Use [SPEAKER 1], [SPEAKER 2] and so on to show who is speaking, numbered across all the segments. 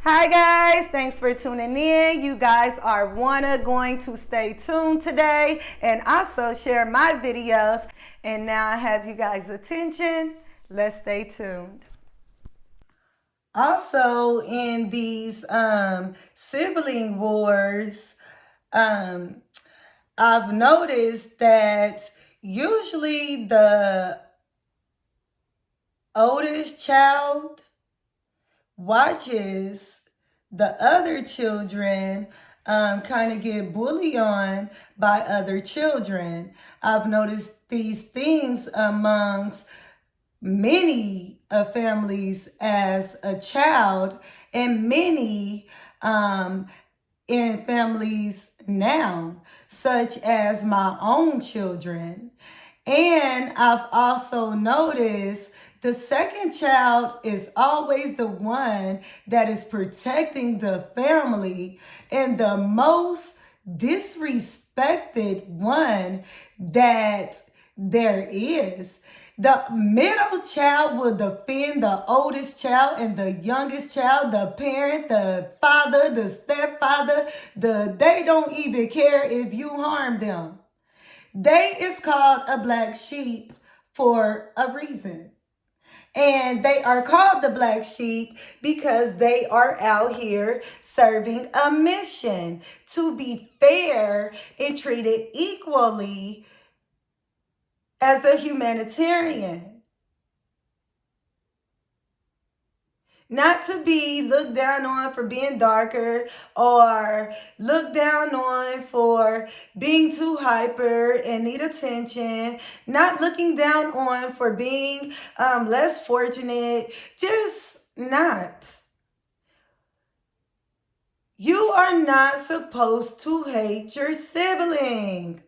[SPEAKER 1] Hi guys, thanks for tuning in. You guys are going to stay tuned today and also share my videos. And now I have you guys' attention. Let's stay tuned. Also, in these sibling wars, um, I've noticed that usually the oldest child watches the other children kind of get bullied on by other children. I've noticed these things amongst many families as a child and many in families now, such as my own children. And I've also noticed the second child is always the one that is protecting the family and the most disrespected one that there is. The middle child will defend the oldest child, and the youngest child, the parent, the father, the stepfather, they don't even care if you harm them. They is called a black sheep for a reason. And they are called the black sheep because they are out here serving a mission to be fair and treated equally as a humanitarian. Not to be looked down on for being darker or looked down on for being too hyper and need attention. Not looking down on for being less fortunate. Just not. You are not supposed to hate your sibling.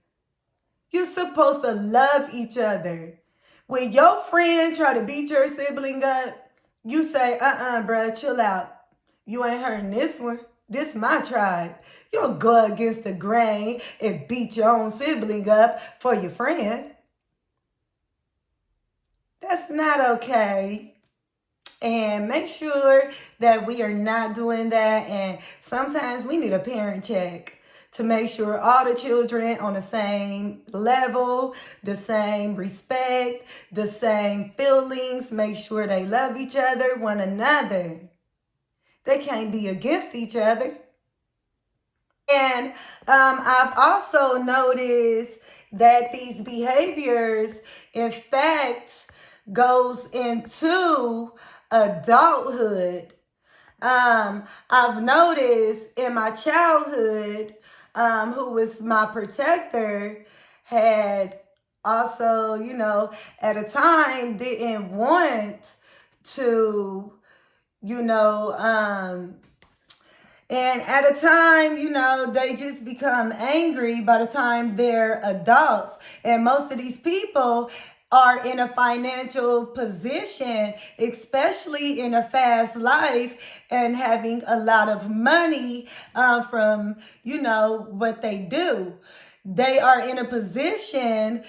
[SPEAKER 1] You're supposed to love each other. When your friend try to beat your sibling up, you say, bruh, chill out. You ain't hurting this one. This my tribe. You don't go against the grain and beat your own sibling up for your friend. That's not okay. And make sure that we are not doing that. And sometimes we need a parent check to make sure all the children on the same level, the same respect, the same feelings, make sure they love each other, one another. They can't be against each other. And I've also noticed that these behaviors, in fact, goes into adulthood. I've noticed in my childhood, who was my protector, had also, at a time didn't want to, and at a time, they just become angry by the time they're adults. And most of these people are in a financial position, especially in a fast life and having a lot of money from, what they do. They are in a position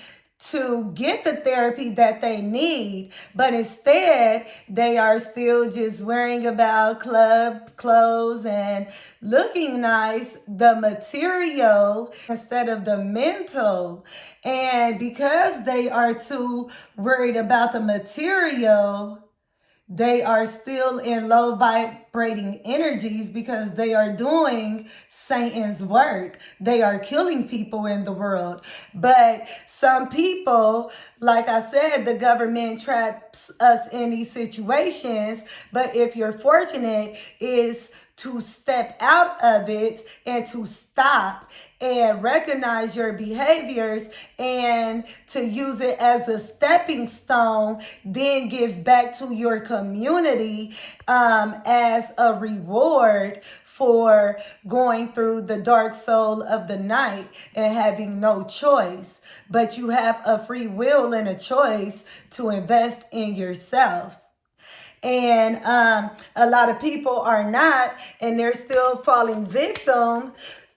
[SPEAKER 1] to get the therapy that they need, but instead they are still just worrying about club clothes and looking nice, the material instead of the mental. And because they are too worried about the material, they are still in low vibrating energies because they are doing Satan's work. They are killing people in the world. But some people, like I said, the government traps us in these situations. But if you're fortunate, is to step out of it and to stop and recognize your behaviors and to use it as a stepping stone, then give back to your community as a reward for going through the dark soul of the night and having no choice. But you have a free will and a choice to invest in yourself. And a lot of people are not, and they're still falling victim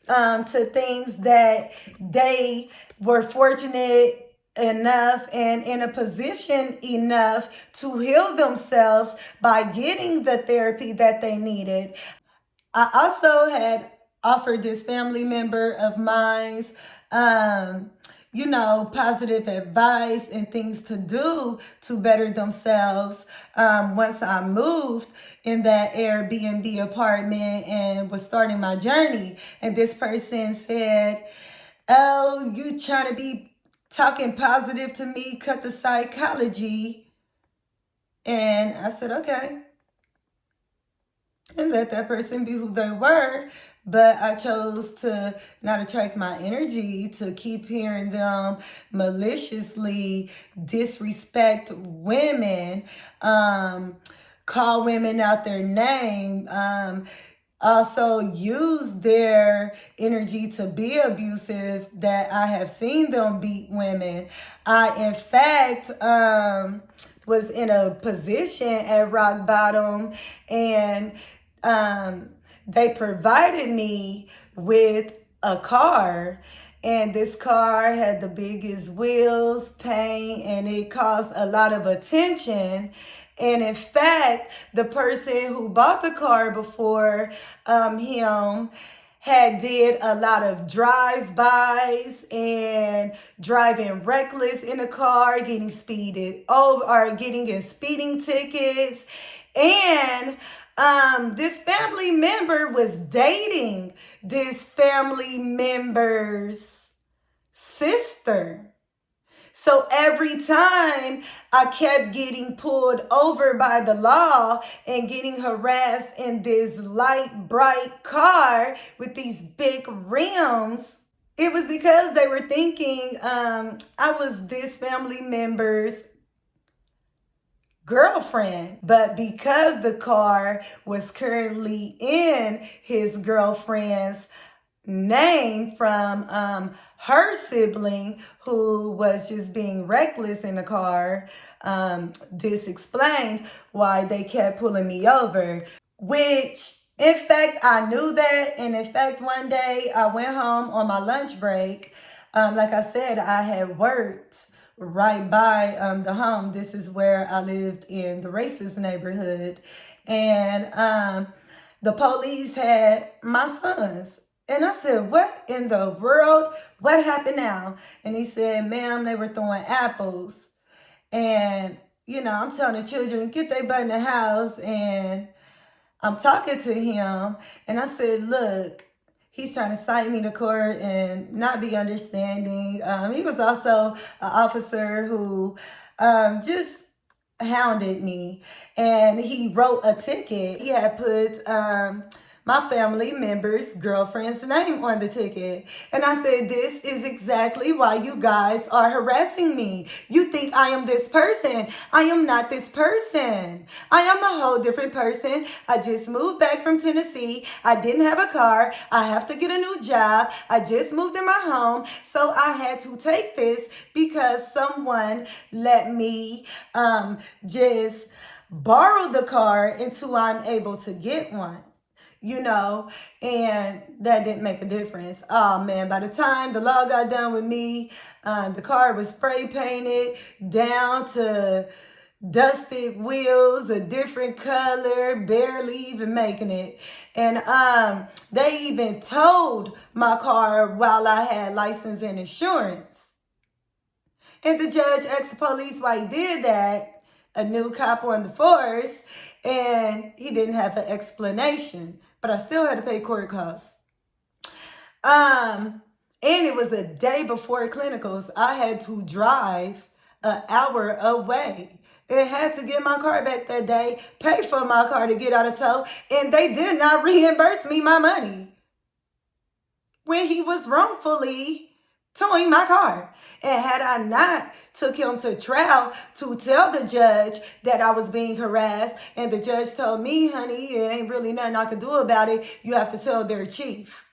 [SPEAKER 1] to things that they were fortunate enough and in a position enough to heal themselves by getting the therapy that they needed. I also had offered this family member of mine, um, positive advice and things to do to better themselves. Once I moved in that Airbnb apartment and was starting my journey, and this person said, "Oh, you trying to be talking positive to me? Cut the psychology." And I said, "Okay," and let that person be who they were. But I chose to not attract my energy, to keep hearing them maliciously disrespect women, call women out their name, also use their energy to be abusive, that I have seen them beat women. I, in fact, was in a position at rock bottom, and um, they provided me with a car. And this car had the biggest wheels, paint, and it caused a lot of attention. And in fact, the person who bought the car before him had did a lot of drive-bys and driving reckless in the car, getting speeded over or getting in speeding tickets. And this family member was dating this family member's sister. So every time I kept getting pulled over by the law and getting harassed in this light, bright car with these big rims, it was because they were thinking I was this family member's girlfriend. But because the car was currently in his girlfriend's name from her sibling, who was just being reckless in the car, this explained why they kept pulling me over. Which, in fact, I knew that. And in fact, one day I went home on my lunch break. Like I said, I had worked right by the home. This is where I lived in the racist neighborhood. And the police had my sons. And I said, "What in the world? What happened now?" And he said, "Ma'am, they were throwing apples." And, I'm telling the children, get their butt in the house. And I'm talking to him. And I said, "Look, he's trying to cite me to court and not be understanding." He was also an officer who just hounded me, and he wrote a ticket. He had put my family member's girlfriend's name on the ticket. And I said, "This is exactly why you guys are harassing me. You think I am this person. I am not this person. I am a whole different person. I just moved back from Tennessee. I didn't have a car. I have to get a new job. I just moved in my home. So I had to take this because someone let me just borrow the car until I'm able to get one." And that didn't make a difference. Oh man, by the time the law got done with me, the car was spray painted down to dusted wheels, a different color, barely even making it. And they even towed my car while I had license and insurance. And the judge asked the police why he did that, a new cop on the force, and he didn't have an explanation. But I still had to pay court costs. And it was a day before clinicals. I had to drive an hour away. And had to get my car back that day, pay for my car to get out of tow, and they did not reimburse me my money when he was wrongfully towing my car. And had I not took him to trial to tell the judge that I was being harassed, and the judge told me, "Honey, it ain't really nothing I can do about it. You have to tell their chief."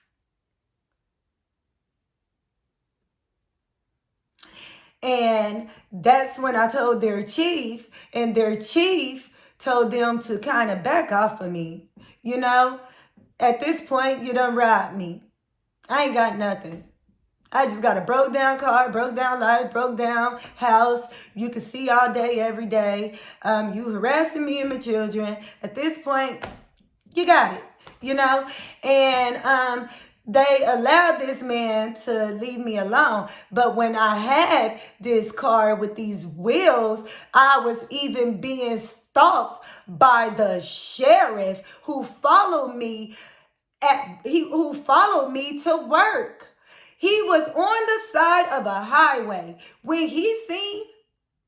[SPEAKER 1] And that's when I told their chief, and their chief told them to kind of back off of me. At this point, you done robbed me. I ain't got nothing. I just got a broke down car, broke down life, broke down house. You can see all day, every day. You harassing me and my children. At this point, you got it. you know, and they allowed this man to leave me alone. But when I had this car with these wheels, I was even being stalked by the sheriff who followed me to work. He was on the side of a highway. When he seen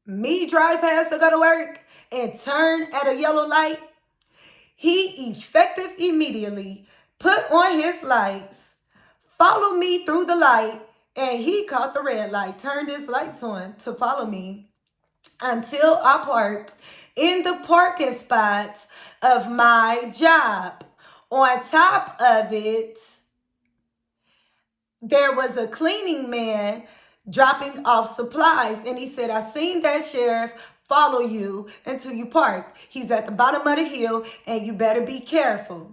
[SPEAKER 1] me drive past to go to work and turn at a yellow light, he effective immediately put on his lights, followed me through the light, and he caught the red light, turned his lights on to follow me until I parked in the parking spot of my job. On top of it, there was a cleaning man dropping off supplies, and he said, I seen that sheriff follow you until you parked. He's at the bottom of the hill, and you better be careful.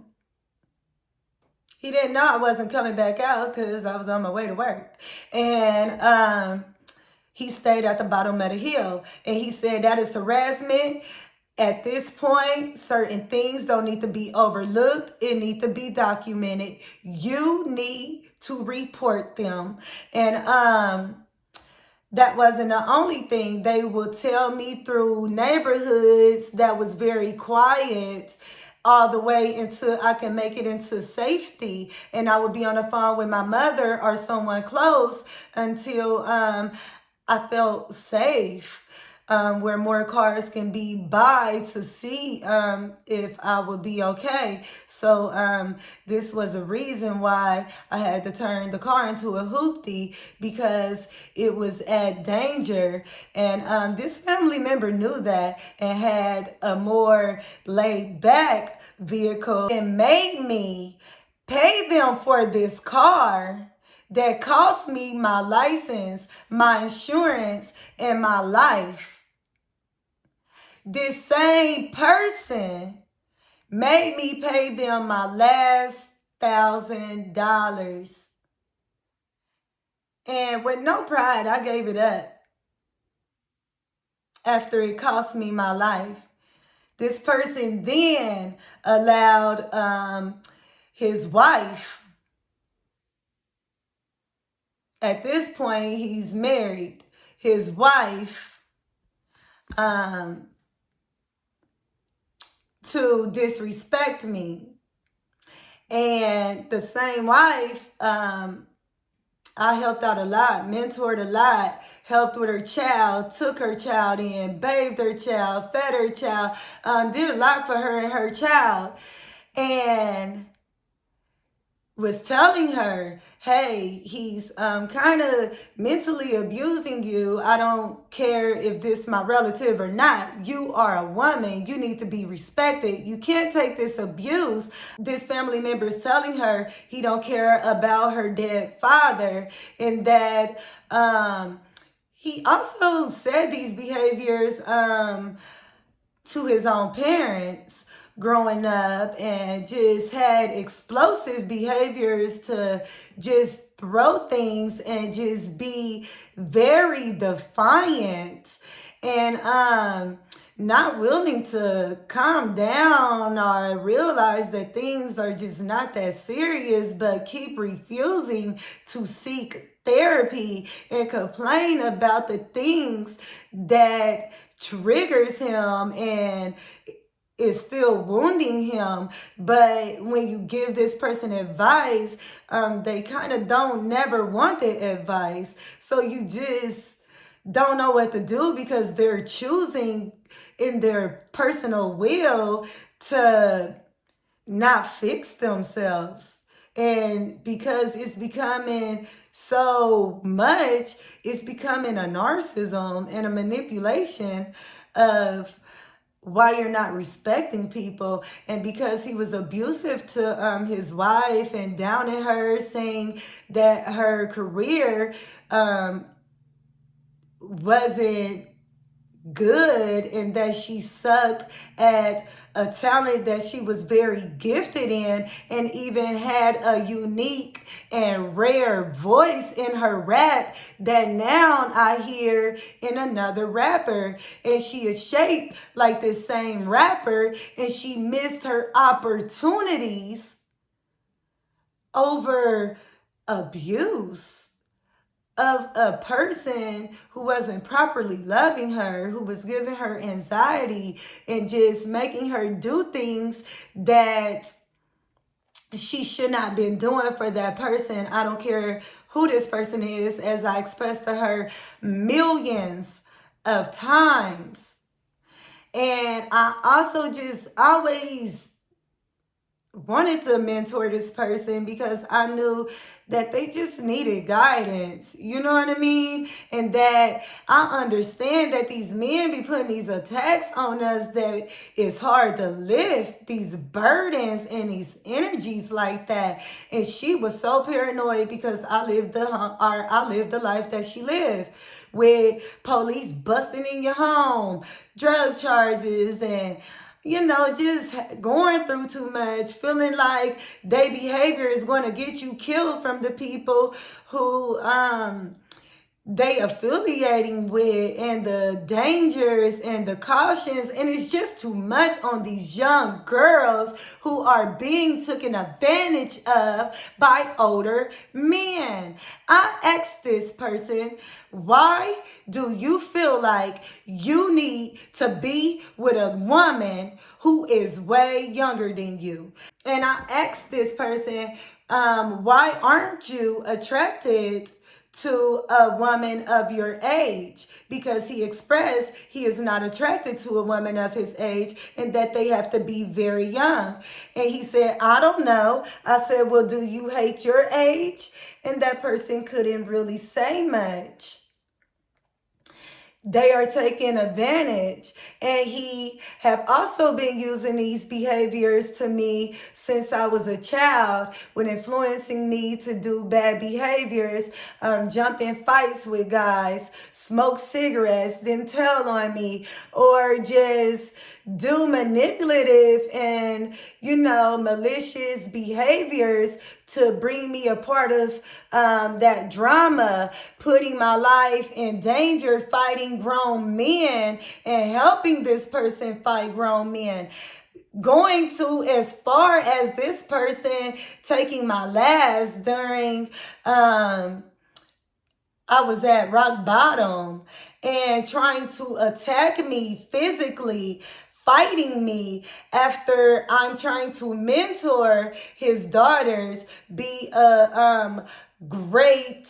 [SPEAKER 1] He didn't know I wasn't coming back out because I was on my way to work. And he stayed at the bottom of the hill. And he said that is harassment. At this point, certain things don't need to be overlooked. It needs to be documented. You need to report them. And that wasn't the only thing. They would tell me through neighborhoods that was very quiet all the way until I can make it into safety. And I would be on the phone with my mother or someone close until I felt safe. Where more cars can be by to see if I would be okay. So this was a reason why I had to turn the car into a hoopty, because it was at danger. And this family member knew that and had a more laid back vehicle and made me pay them for this car that cost me my license, my insurance, and my life. This same person made me pay them my last $1,000. And with no pride, I gave it up after it cost me my life. This person then allowed his wife, at this point he's married, his wife, to disrespect me. And the same wife, I helped out a lot, mentored a lot, helped with her child, took her child in, bathed her child, fed her child, did a lot for her and her child. And was telling her, hey, he's kind of mentally abusing you. I don't care if this is my relative or not. You are a woman. You need to be respected. You can't take this abuse. This family member is telling her he don't care about her dead father, and that he also said these behaviors to his own parents growing up, and just had explosive behaviors to just throw things and just be very defiant, and not willing to calm down or realize that things are just not that serious, but keep refusing to seek therapy and complain about the things that triggers him and is still wounding him. But when you give this person advice, they kind of don't never want the advice. So you just don't know what to do, because they're choosing in their personal will to not fix themselves. And because it's becoming so much, it's becoming a narcissism and a manipulation of why you're not respecting people. And because he was abusive to his wife and downing her, saying that her career wasn't good and that she sucked at a talent that she was very gifted in, and even had a unique and rare voice in her rap that now I hear in another rapper. And she is shaped like this same rapper, and she missed her opportunities over abuse of a person who wasn't properly loving her, who was giving her anxiety and just making her do things that she should not been doing for that person. I don't care who this person is, as I expressed to her millions of times. And I also just always wanted to mentor this person because I knew that they just needed guidance. You know what I mean? And that I understand that these men be putting these attacks on us that it's hard to lift these burdens and these energies like that. And she was so paranoid because I lived the life that she lived, with police busting in your home, drug charges, and just going through too much, feeling like their behavior is going to get you killed from the people who they affiliating with, and the dangers and the cautions. And it's just too much on these young girls who are being taken advantage of by older men. I asked this person, why do you feel like you need to be with a woman who is way younger than you? And I asked this person, why aren't you attracted to a woman of your age? Because he expressed he is not attracted to a woman of his age and that they have to be very young. And he said, I don't know. I said, well, do you hate your age? And that person couldn't really say much. They are taking advantage. And he have also been using these behaviors to me since I was a child, with influencing me to do bad behaviors, jump in fights with guys, smoke cigarettes, then tell on me, or just do manipulative and, malicious behaviors to bring me a part of that drama, putting my life in danger, fighting grown men and helping this person fight grown men. Going to as far as this person taking my last during I was at rock bottom, and trying to attack me physically, fighting me after I'm trying to mentor his daughters, be a great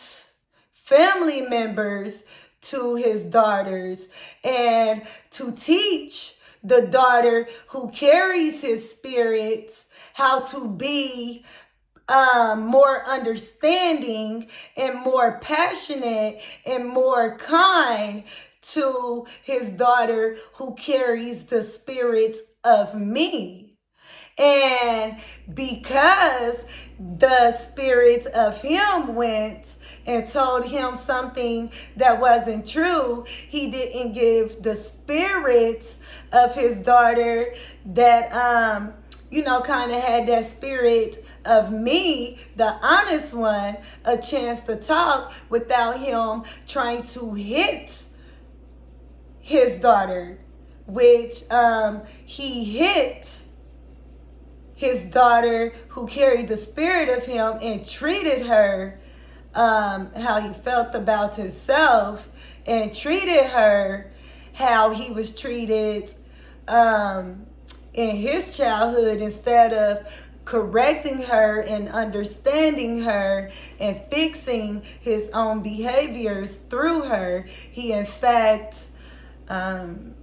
[SPEAKER 1] family members to his daughters, and to teach the daughter who carries his spirit how to be more understanding and more passionate and more kind to his daughter who carries the spirit of me. And because the spirit of him went and told him something that wasn't true, he didn't give the spirit of his daughter that kind of had that spirit of me, the honest one, a chance to talk without him trying to hit his daughter, which he hit his daughter who carried the spirit of him and treated her how he felt about himself, and treated her how he was treated in his childhood, instead of correcting her and understanding her and fixing his own behaviors through her. He in fact kind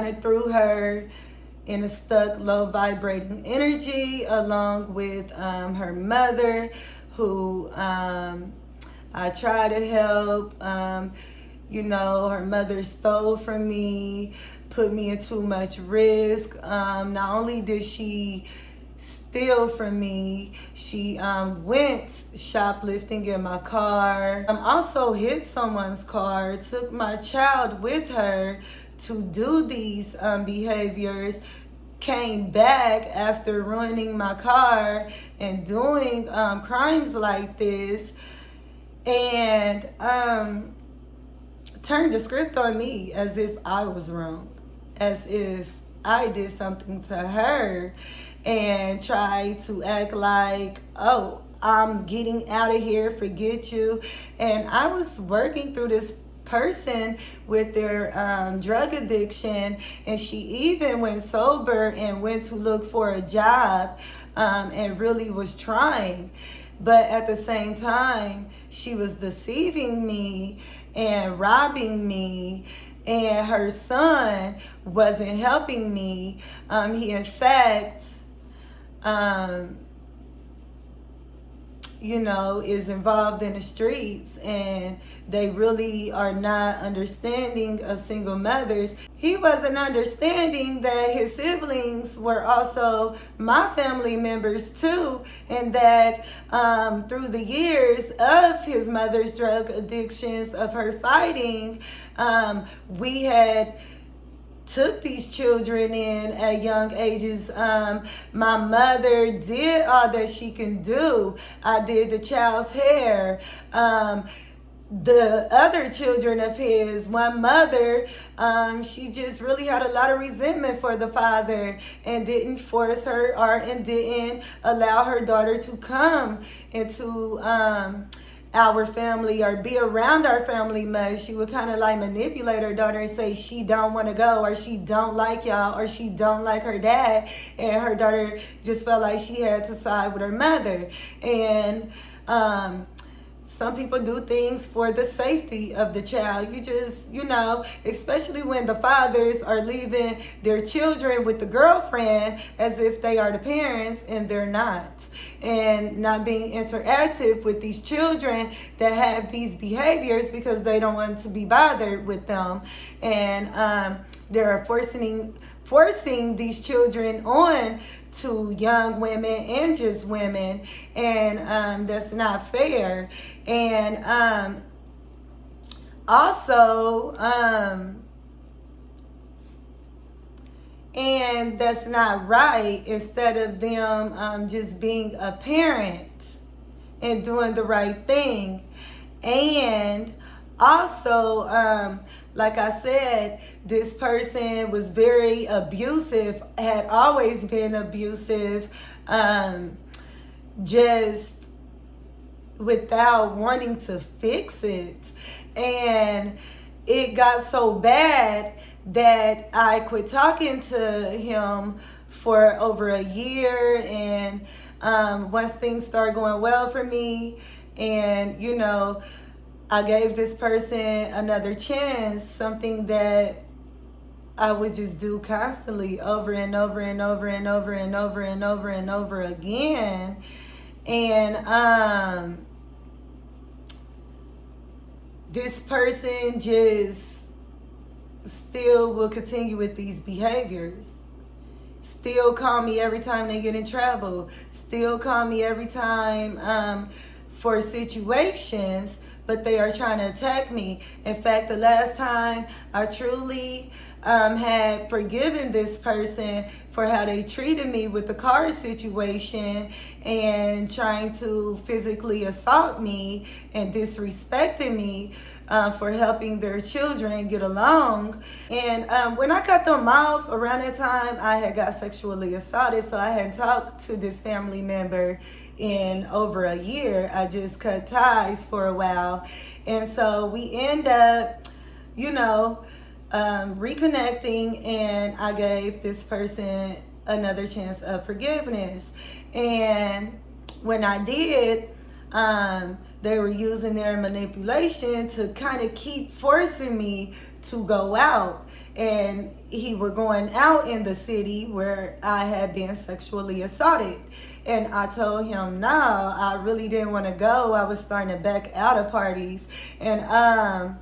[SPEAKER 1] of threw her in a stuck, low vibrating energy, along with her mother, who I tried to help. Her mother stole from me, put me in too much risk. Not only did she steal from me, she went shoplifting in my car. Also hit someone's car, took my child with her to do these behaviors, came back after ruining my car and doing crimes like this, and turned the script on me as if I was wrong. as if I did something to her and try to act like, oh, I'm getting out of here, forget you. And I was working through this person with their drug addiction, and she even went sober and went to look for a job, and really was trying. But at the same time, she was deceiving me and robbing me, and her son wasn't helping me. He, in fact, um, is involved in the streets, and they really are not understanding of single mothers. He wasn't understanding that his siblings were also my family members too, and that through the years of his mother's drug addictions, of her fighting, we had took these children in at young ages. My mother did all that she can do. I did the child's hair. The other children of his, one mother, she just really had a lot of resentment for the father and didn't force her and didn't allow her daughter to come into our family or be around our family much. She would kind of like manipulate her daughter and say she don't want to go, or she don't like y'all, or she don't like her dad, and her daughter just felt like she had to side with her mother. And some people do things for the safety of the child. You just, especially when the fathers are leaving their children with the girlfriend as if they are the parents, and they're not. And not being interactive with these children that have these behaviors because they don't want to be bothered with them. And they're forcing these children on to young women and just women, and that's not fair. And also, and that's not right. Instead of them just being a parent and doing the right thing. And also, like I said, this person was very abusive, had always been abusive, just without wanting to fix it. And it got so bad that I quit talking to him for over a year. And once things started going well for me, and I gave this person another chance, something that I would just do constantly over and over and over and over and over and over and over again. And this person just still will continue with these behaviors. Still call me every time they get in trouble. Still call me every time for situations, but they are trying to attack me. In fact, the last time I truly had forgiven this person for how they treated me with the car situation and trying to physically assault me and disrespecting me for helping their children get along. And when I cut them off around that time, I had got sexually assaulted, so I hadn't talked to this family member in over a year. I just cut ties for a while. And so we end up, reconnecting, and I gave this person another chance of forgiveness. And when I did, they were using their manipulation to kind of keep forcing me to go out. And he were going out in the city where I had been sexually assaulted. And I told him, no, I really didn't want to go. I was starting to back out of parties. And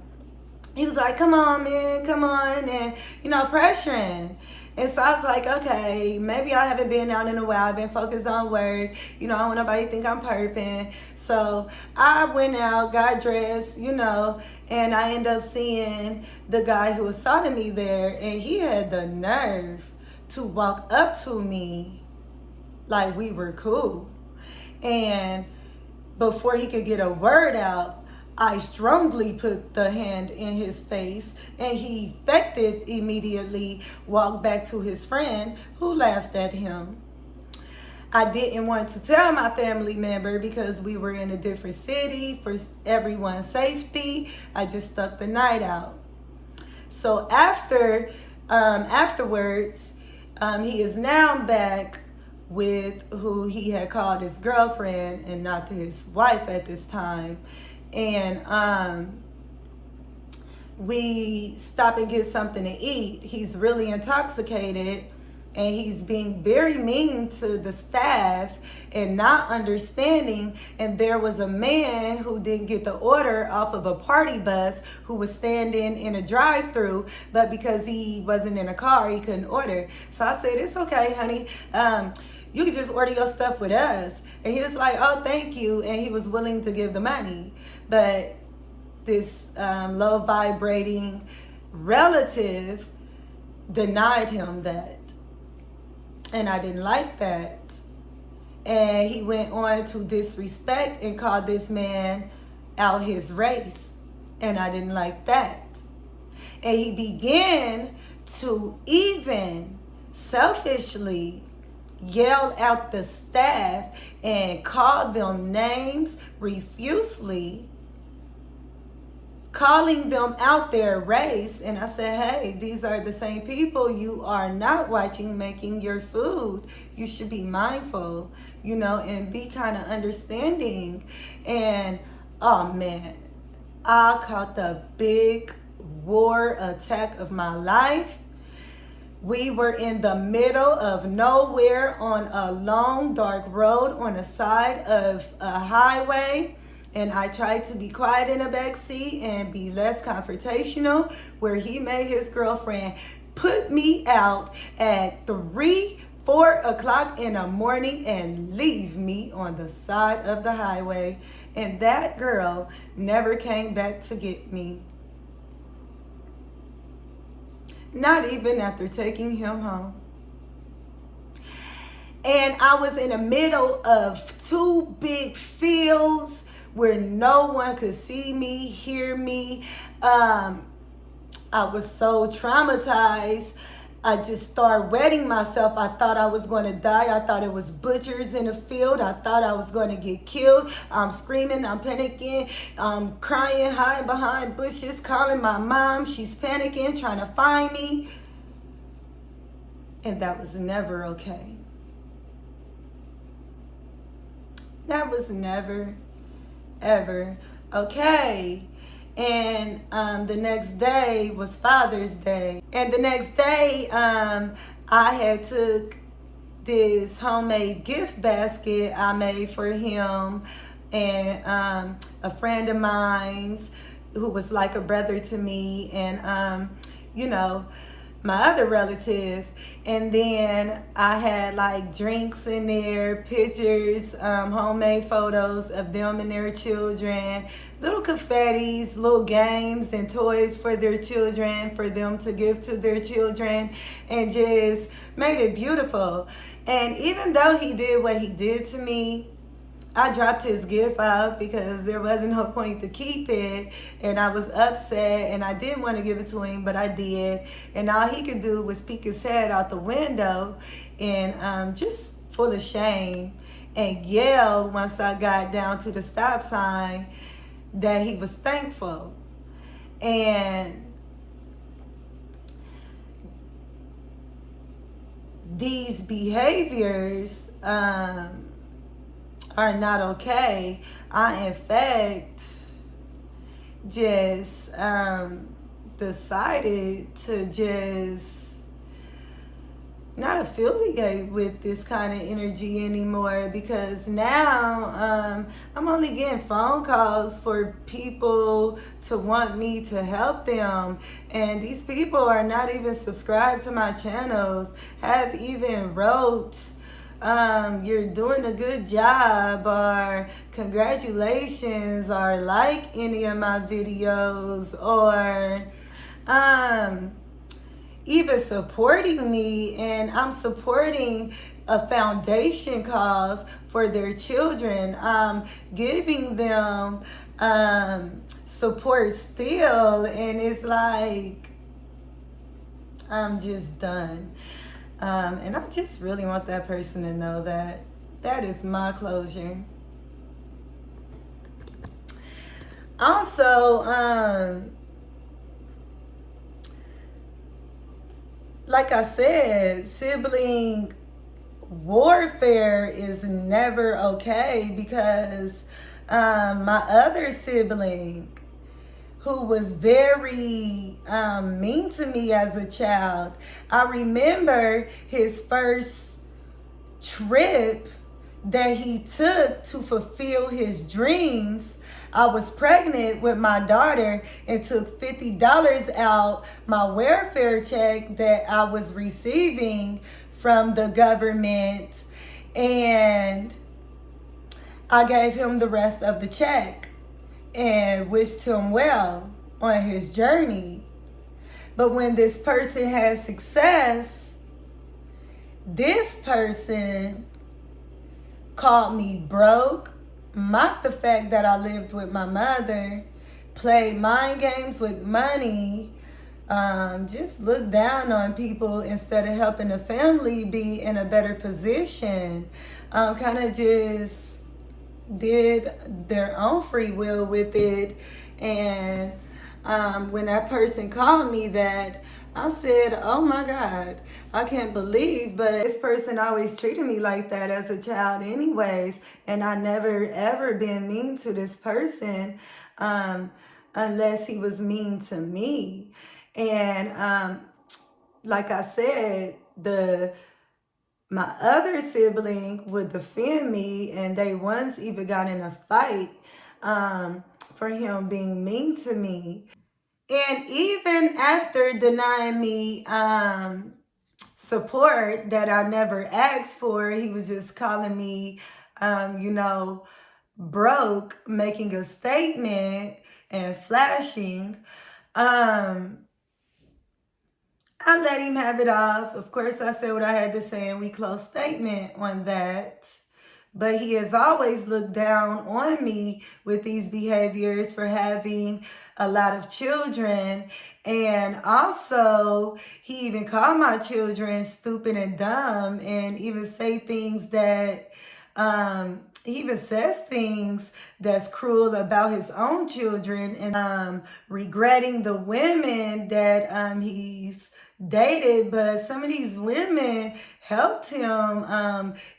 [SPEAKER 1] he was like, come on, man, come on. And, pressuring. And so I was like, okay, maybe I haven't been out in a while. I've been focused on work. I don't want nobody to think I'm perping. So I went out, got dressed, and I ended up seeing the guy who assaulted me there. And he had the nerve to walk up to me like we were cool. And before he could get a word out, I strongly put the hand in his face, and he effective immediately walked back to his friend, who laughed at him. I didn't want to tell my family member because we were in a different city for everyone's safety. I just stuck the night out. So afterwards, he is now back with who he had called his girlfriend and not his wife at this time. And we stop and get something to eat. He's really intoxicated, and he's being very mean to the staff and not understanding. And there was a man who didn't get the order off of a party bus who was standing in a drive-through, but because he wasn't in a car, he couldn't order. So I said, it's okay, honey. You can just order your stuff with us. And he was like, oh, thank you. And he was willing to give the money. But this low vibrating relative denied him that. And I didn't like that. And he went on to disrespect and called this man out his race. And I didn't like that. And he began to even selfishly yell out the staff and call them names profusely, calling them out their race. And I said, hey, these are the same people you are not watching making your food. You should be mindful, and be kind of understanding. And oh man, I caught the big war attack of my life. We were in the middle of nowhere on a long, dark road on the side of a highway. And I tried to be quiet in the back seat and be less confrontational, where he made his girlfriend put me out at 4 o'clock in the morning and leave me on the side of the highway. And that girl never came back to get me. Not even after taking him home. And I was in the middle of 2 big fields where no one could see me, hear me. I was so traumatized. I just started wetting myself. I thought I was going to die. I thought it was butchers in the field. I thought I was going to get killed. I'm screaming. I'm panicking. I'm crying, hiding behind bushes, calling my mom. She's panicking, trying to find me. And that was never okay. That was never, ever okay. And the next day was Father's Day. And the next day, I had took this homemade gift basket I made for him and a friend of mine's who was like a brother to me, and my other relative. And then I had like drinks in there, pictures, homemade photos of them and their children, little confettis, little games and toys for their children, for them to give to their children, and just made it beautiful. And even though he did what he did to me, I dropped his gift out because there wasn't no point to keep it, and I was upset, and I didn't want to give it to him, but I did. And all he could do was peek his head out the window and just full of shame, and yell once I got down to the stop sign that he was thankful. And these behaviors are not okay. I, in fact, just decided to just not affiliate with this kind of energy anymore, because now I'm only getting phone calls for people to want me to help them, and these people are not even subscribed to my channels, have even wrote you're doing a good job, or congratulations, or like any of my videos, or even supporting me. And I'm supporting a foundation cause for their children. I'm giving them support still, and it's like I'm just done. And I just really want that person to know that that is my closure. Also, like I said, sibling warfare is never okay because my other sibling, who was very mean to me as a child, I remember his first trip that he took to fulfill his dreams. I was pregnant with my daughter and took $50 out my welfare check that I was receiving from the government, and I gave him the rest of the check and wished him well on his journey. But when this person had success, this person called me broke, mocked the fact that I lived with my mother, played mind games with money, just looked down on people instead of helping the family be in a better position. Kind of just did their own free will with it. And when that person called me that, I said, oh my God, I can't believe, but this person always treated me like that as a child anyways. And I never ever been mean to this person unless he was mean to me. And like I said, my other sibling would defend me, and they once even got in a fight for him being mean to me. And even after denying me support that I never asked for, he was just calling me, broke, making a statement and flashing. Um, I let him have it off. Of course, I said what I had to say, and we closed statement on that. But he has always looked down on me with these behaviors for having a lot of children. And also, he even called my children stupid and dumb, and even say things that, he even says things that's cruel about his own children, and regretting the women that he's dated. But some of these women helped him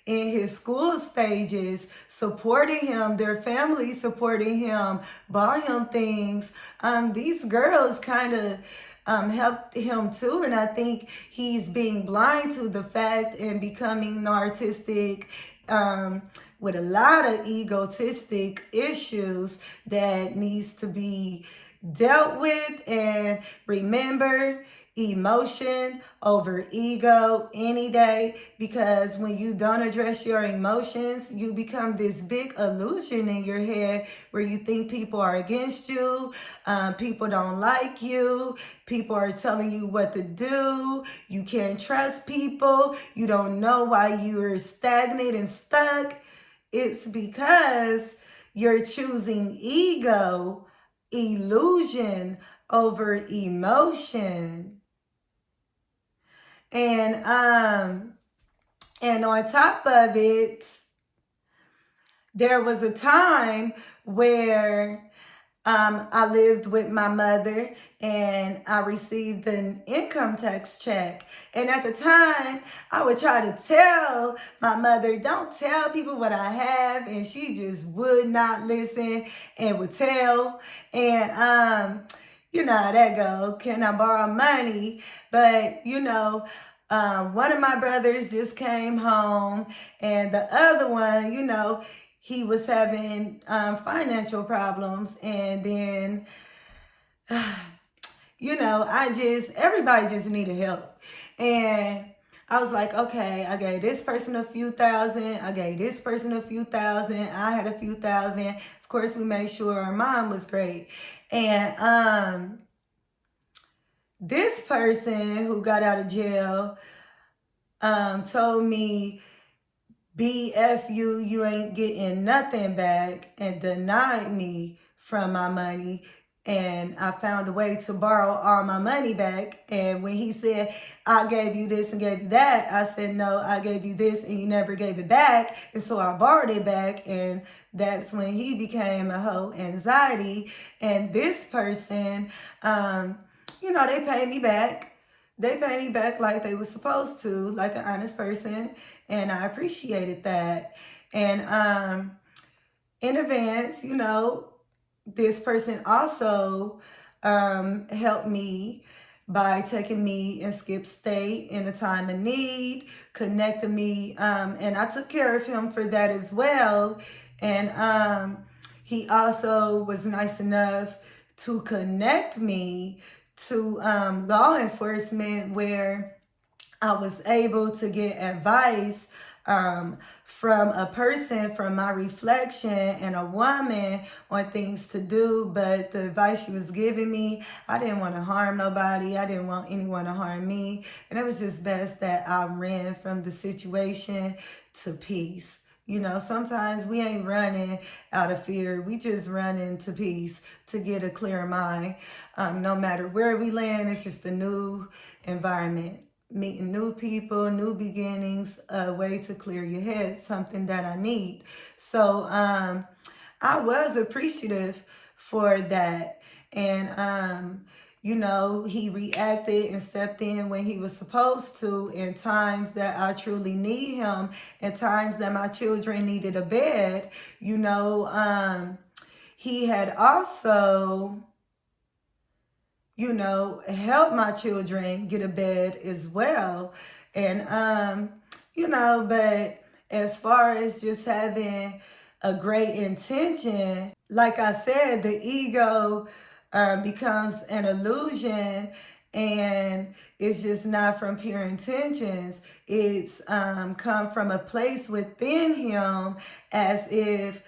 [SPEAKER 1] in his school stages, supporting him, their family supporting him, bought him things. These girls kind of helped him too, and I think he's being blind to the fact and becoming narcissistic, with a lot of egotistic issues that needs to be dealt with. And remember, emotion over ego any day, because when you don't address your emotions, you become this big illusion in your head where you think people are against you, people don't like you, people are telling you what to do, you can't trust people, you don't know why you're stagnant and stuck. It's because you're choosing ego, illusion over emotion. And on top of it, there was a time where I lived with my mother and I received an income tax check. And at the time, I would try to tell my mother, don't tell people what I have. And she just would not listen and would tell. And you know how that go. Can I borrow money? But, one of my brothers just came home, and the other one, he was having financial problems. And then, everybody just needed help. And I was like, okay, I gave this person a few thousand. I gave this person a few thousand. I had a few thousand. Of course, we made sure our mom was great. And this person who got out of jail told me, BF you ain't getting nothing back, and denied me from my money. And I found a way to borrow all my money back. And when he said, I gave you this and gave you that, I said, no, I gave you this and you never gave it back. And so I borrowed it back. And that's when he became a whole anxiety. And this person, they paid me back. They paid me back like they were supposed to, like an honest person. And I appreciated that. And in advance, this person also helped me by taking me and skip state in a time of need, connected me, and I took care of him for that as well. And he also was nice enough to connect me to law enforcement, where I was able to get advice um, from a person, from my reflection, and a woman on things to do. But the advice she was giving me, I didn't want to harm nobody. I didn't want anyone to harm me. And it was just best that I ran from the situation to peace. Sometimes we ain't running out of fear. We just running to peace, to get a clear mind. No matter where we land, it's just a new environment. Meeting new people, new beginnings, a way to clear your head, something that I need. So I was appreciative for that. And he reacted and stepped in when he was supposed to, in times that I truly need him, in times that my children needed a bed. He had also help my children get a bed as well. And but as far as just having a great intention, like I said, the ego becomes an illusion, and it's just not from pure intentions. It's come from a place within him, as if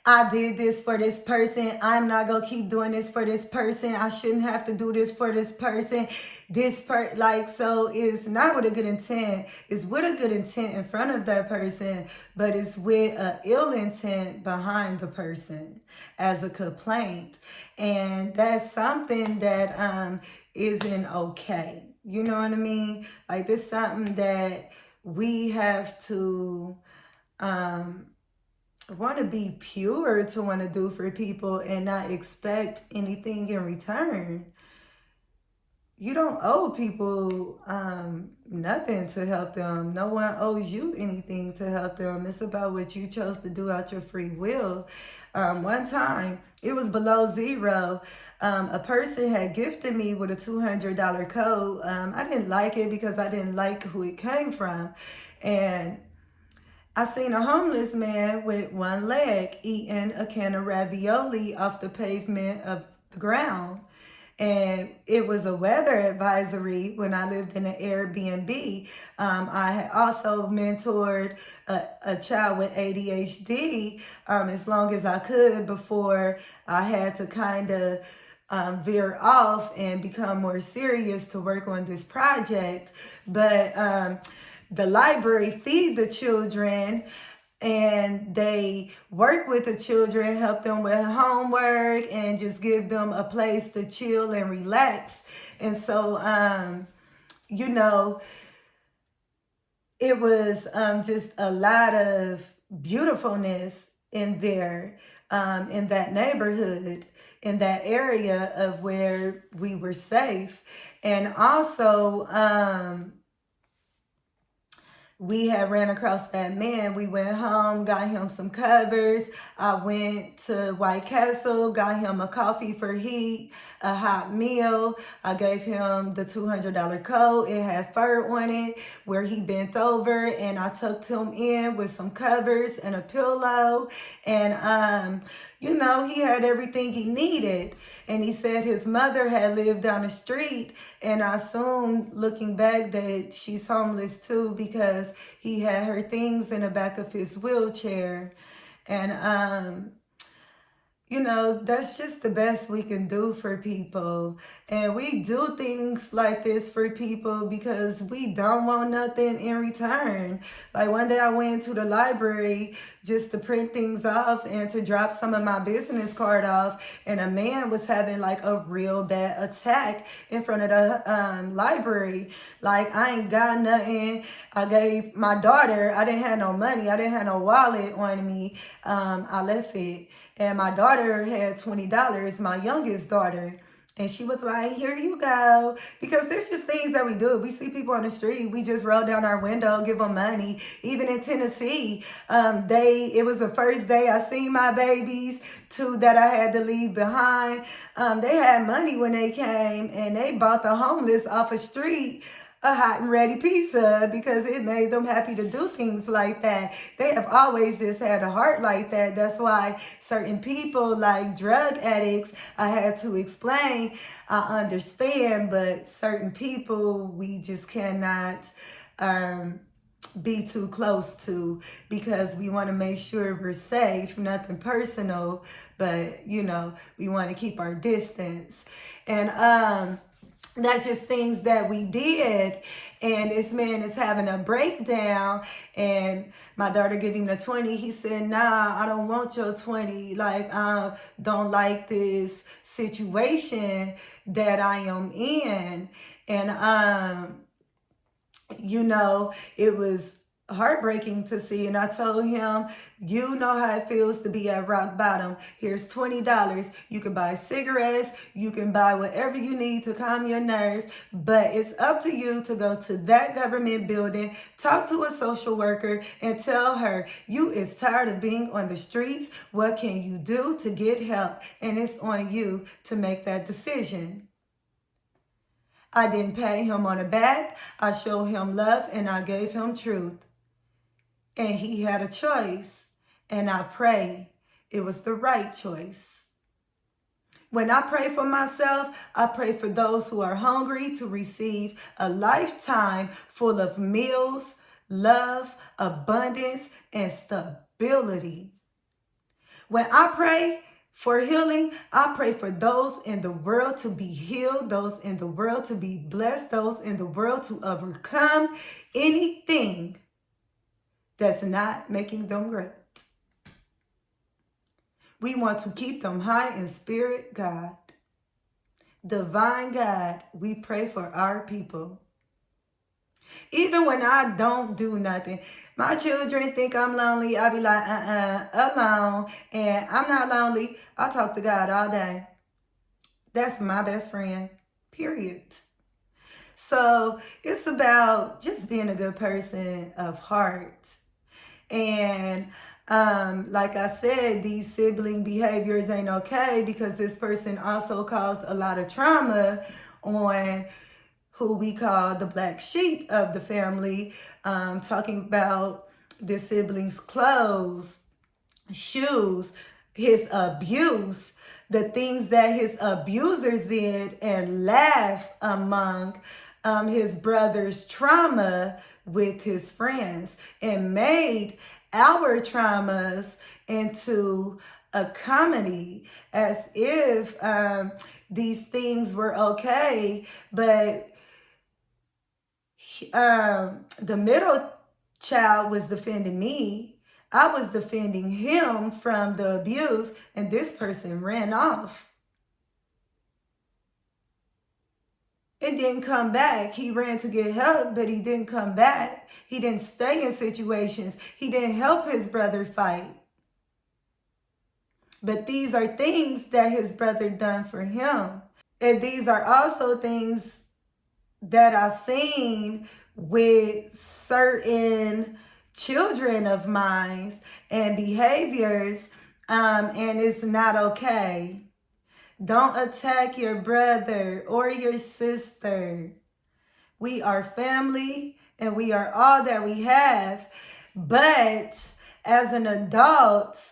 [SPEAKER 1] I did this for this person. I'm not going to keep doing this for this person. I shouldn't have to do this for this person. So it's not with a good intent. It's with a good intent in front of that person, but it's with an ill intent behind the person as a complaint. And that's something that isn't okay. You know what I mean? Like, this is something that we have to want to be pure to want to do for people and not expect anything in return. You don't owe people nothing to help them. No one owes you anything to help them. It's about what you chose to do out your free will. One time, it was below zero. A person had gifted me with a $200 coat. I didn't like it because I didn't like who it came from. And I seen a homeless man with one leg eating a can of ravioli off the pavement of the ground. And it was a weather advisory when I lived in an Airbnb. I had also mentored a child with ADHD as long as I could before I had to kind of veer off and become more serious to work on this project. But the library feed the children, and they work with the children, help them with homework, and just give them a place to chill and relax. And so, it was just a lot of beautifulness in there, in that neighborhood, in that area of where we were safe. And also, we had ran across that man. We went home, got him some covers. I went to White Castle, got him a coffee for heat, a hot meal. I gave him the $200 coat. It had fur on it where he bent over, and I tucked him in with some covers and a pillow. And, he had everything he needed. And he said his mother had lived down the street, and I assumed, looking back, that she's homeless too, because he had her things in the back of his wheelchair. And That's just the best we can do for people. And we do things like this for people because we don't want nothing in return. Like one day I went to the library just to print things off and to drop some of my business card off. And a man was having like a real bad attack in front of the library. Like, I ain't got nothing. I gave my daughter, I didn't have no money. I didn't have no wallet on me. I left it. And my daughter had $20, my youngest daughter. And she was like, here you go. Because there's just things that we do. We see people on the street, we just roll down our window, give them money. Even in Tennessee, it was the first day I seen my babies, two that I had to leave behind. They had money when they came, and they bought the homeless off a street a hot and ready pizza because it made them happy to do things like that. They have always just had a heart like that. That's why certain people, like drug addicts, I had to explain, I understand, but certain people we just cannot be too close to because we want to make sure we're safe. Nothing personal, but we want to keep our distance. And that's just things that we did. And this man is having a breakdown, and my daughter gave him the 20. He said, nah, I don't want your 20. Like, I don't like this situation that I am in. And it was heartbreaking to see. And I told him, you know how it feels to be at rock bottom. Here's $20. You can buy cigarettes. You can buy whatever you need to calm your nerves. But it's up to you to go to that government building, talk to a social worker, and tell her you is tired of being on the streets. What can you do to get help? And it's on you to make that decision. I didn't pay him on the back. I showed him love and I gave him truth. And he had a choice. And I pray it was the right choice. When I pray for myself, I pray for those who are hungry to receive a lifetime full of meals, love, abundance, and stability. When I pray for healing, I pray for those in the world to be healed, those in the world to be blessed, those in the world to overcome anything that's not making them great. We want to keep them high in spirit, God. Divine God, we pray for our people. Even when I don't do nothing, my children think I'm lonely. I be like, alone. And I'm not lonely. I talk to God all day. That's my best friend, period. So it's about just being a good person of heart. And like I said, these sibling behaviors ain't okay because this person also caused a lot of trauma on who we call the black sheep of the family, talking about the siblings' clothes, shoes, his abuse, the things that his abusers did, and laugh among his brother's trauma with his friends, and made our traumas into a comedy as if these things were okay. But the middle child was defending me. I was defending him from the abuse, and this person ran off. It didn't come back. He ran to get help, but he didn't come back. He didn't stay in situations. He didn't help his brother fight. But these are things that his brother done for him. And these are also things that I've seen with certain children of mine and behaviors, and it's not okay. Don't attack your brother or your sister. We are family and we are all that we have. But as an adult,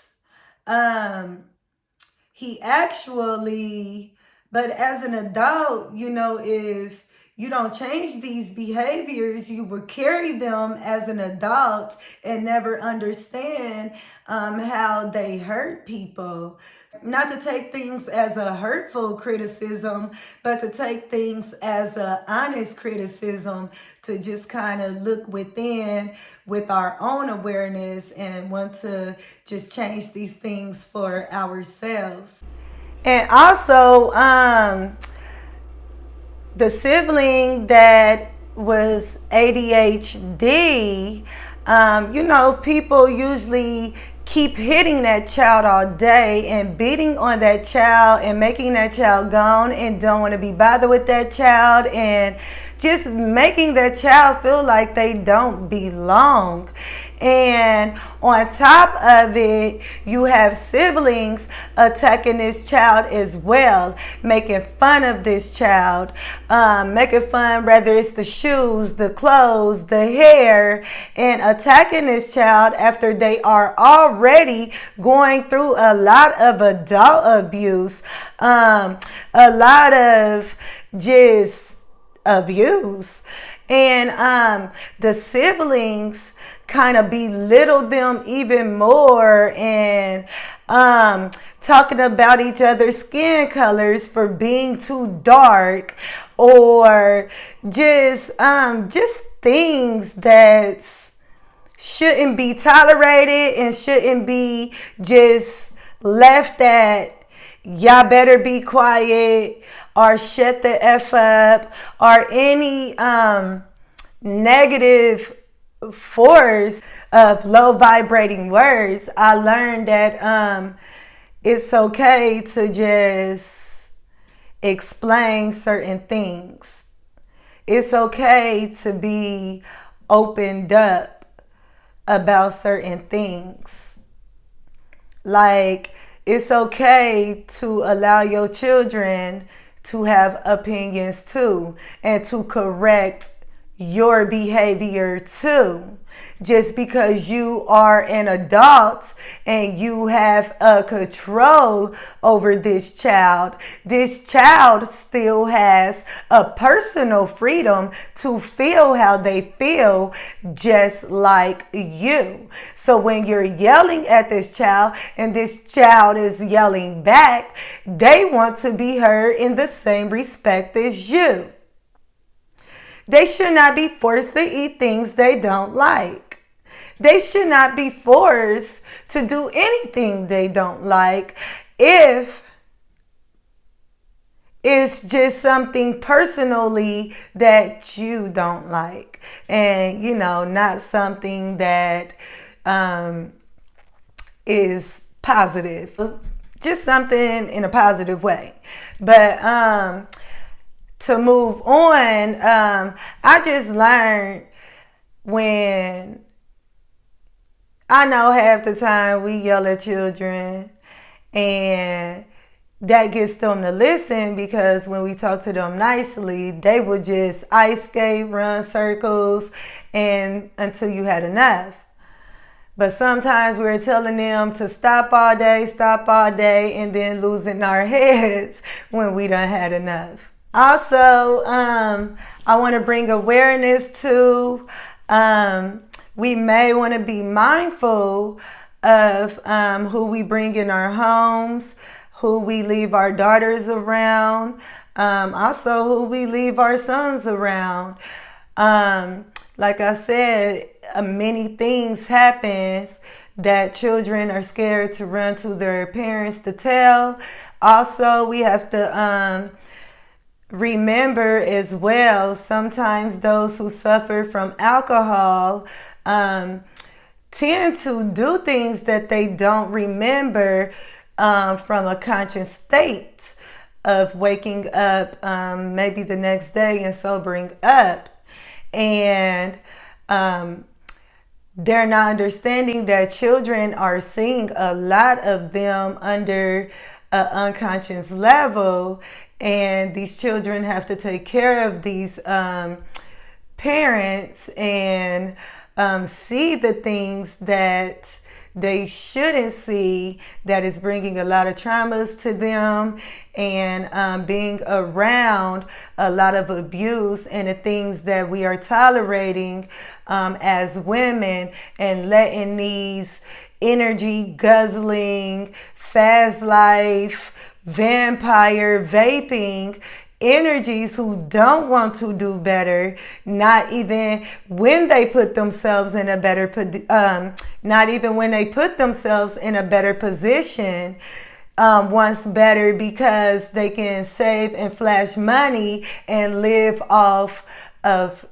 [SPEAKER 1] if you don't change these behaviors, you will carry them as an adult and never understand how they hurt people. Not to take things as a hurtful criticism, but to take things as a honest criticism, to just kind of look within with our own awareness and want to just change these things for ourselves. And also, the sibling that was ADHD, people usually keep hitting that child all day and beating on that child and making that child gone and don't want to be bothered with that child and just making that child feel like they don't belong. And on top of it, you have siblings attacking this child as well, making fun of this child, making fun, whether it's the shoes, the clothes, the hair, and attacking this child after they are already going through a lot of adult abuse, a lot of just abuse. And the siblings kind of belittle them even more and talking about each other's skin colors for being too dark, or just things that shouldn't be tolerated and shouldn't be just left at y'all better be quiet or shut the F up, or any negative force of low vibrating words. I learned that it's okay to just explain certain things. It's okay to be opened up about certain things. Like, it's okay to allow your children to have opinions too, and to correct your behavior too. Just because you are an adult and you have a control over this child still has a personal freedom to feel how they feel just like you. So when you're yelling at this child and this child is yelling back, they want to be heard in the same respect as you. They should not be forced to eat things they don't like. They should not be forced to do anything they don't like if it's just something personally that you don't like. And, not something that is positive. Just something in a positive way. But to move on, I just learned when I know half the time we yell at children and that gets them to listen, because when we talk to them nicely, they would just ice skate, run circles, and until you had enough. But sometimes we're telling them to stop all day, and then losing our heads when we done had enough. Also, I want to bring awareness to, we may want to be mindful of who we bring in our homes, who we leave our daughters around, also who we leave our sons around. Like I said, many things happen that children are scared to run to their parents to tell. Also, we have to remember as well, sometimes those who suffer from alcohol tend to do things that they don't remember from a conscious state of waking up maybe the next day and sobering up. And they're not understanding that children are seeing a lot of them under an unconscious level, and these children have to take care of these parents and see the things that they shouldn't see that it's bringing a lot of traumas to them, and being around a lot of abuse and the things that we are tolerating as women, and letting these energy guzzling, fast life, vampire vaping energies who don't want to do better, not even when they put themselves in a better not even when they put themselves in a better position, wants better because they can save and flash money and live off of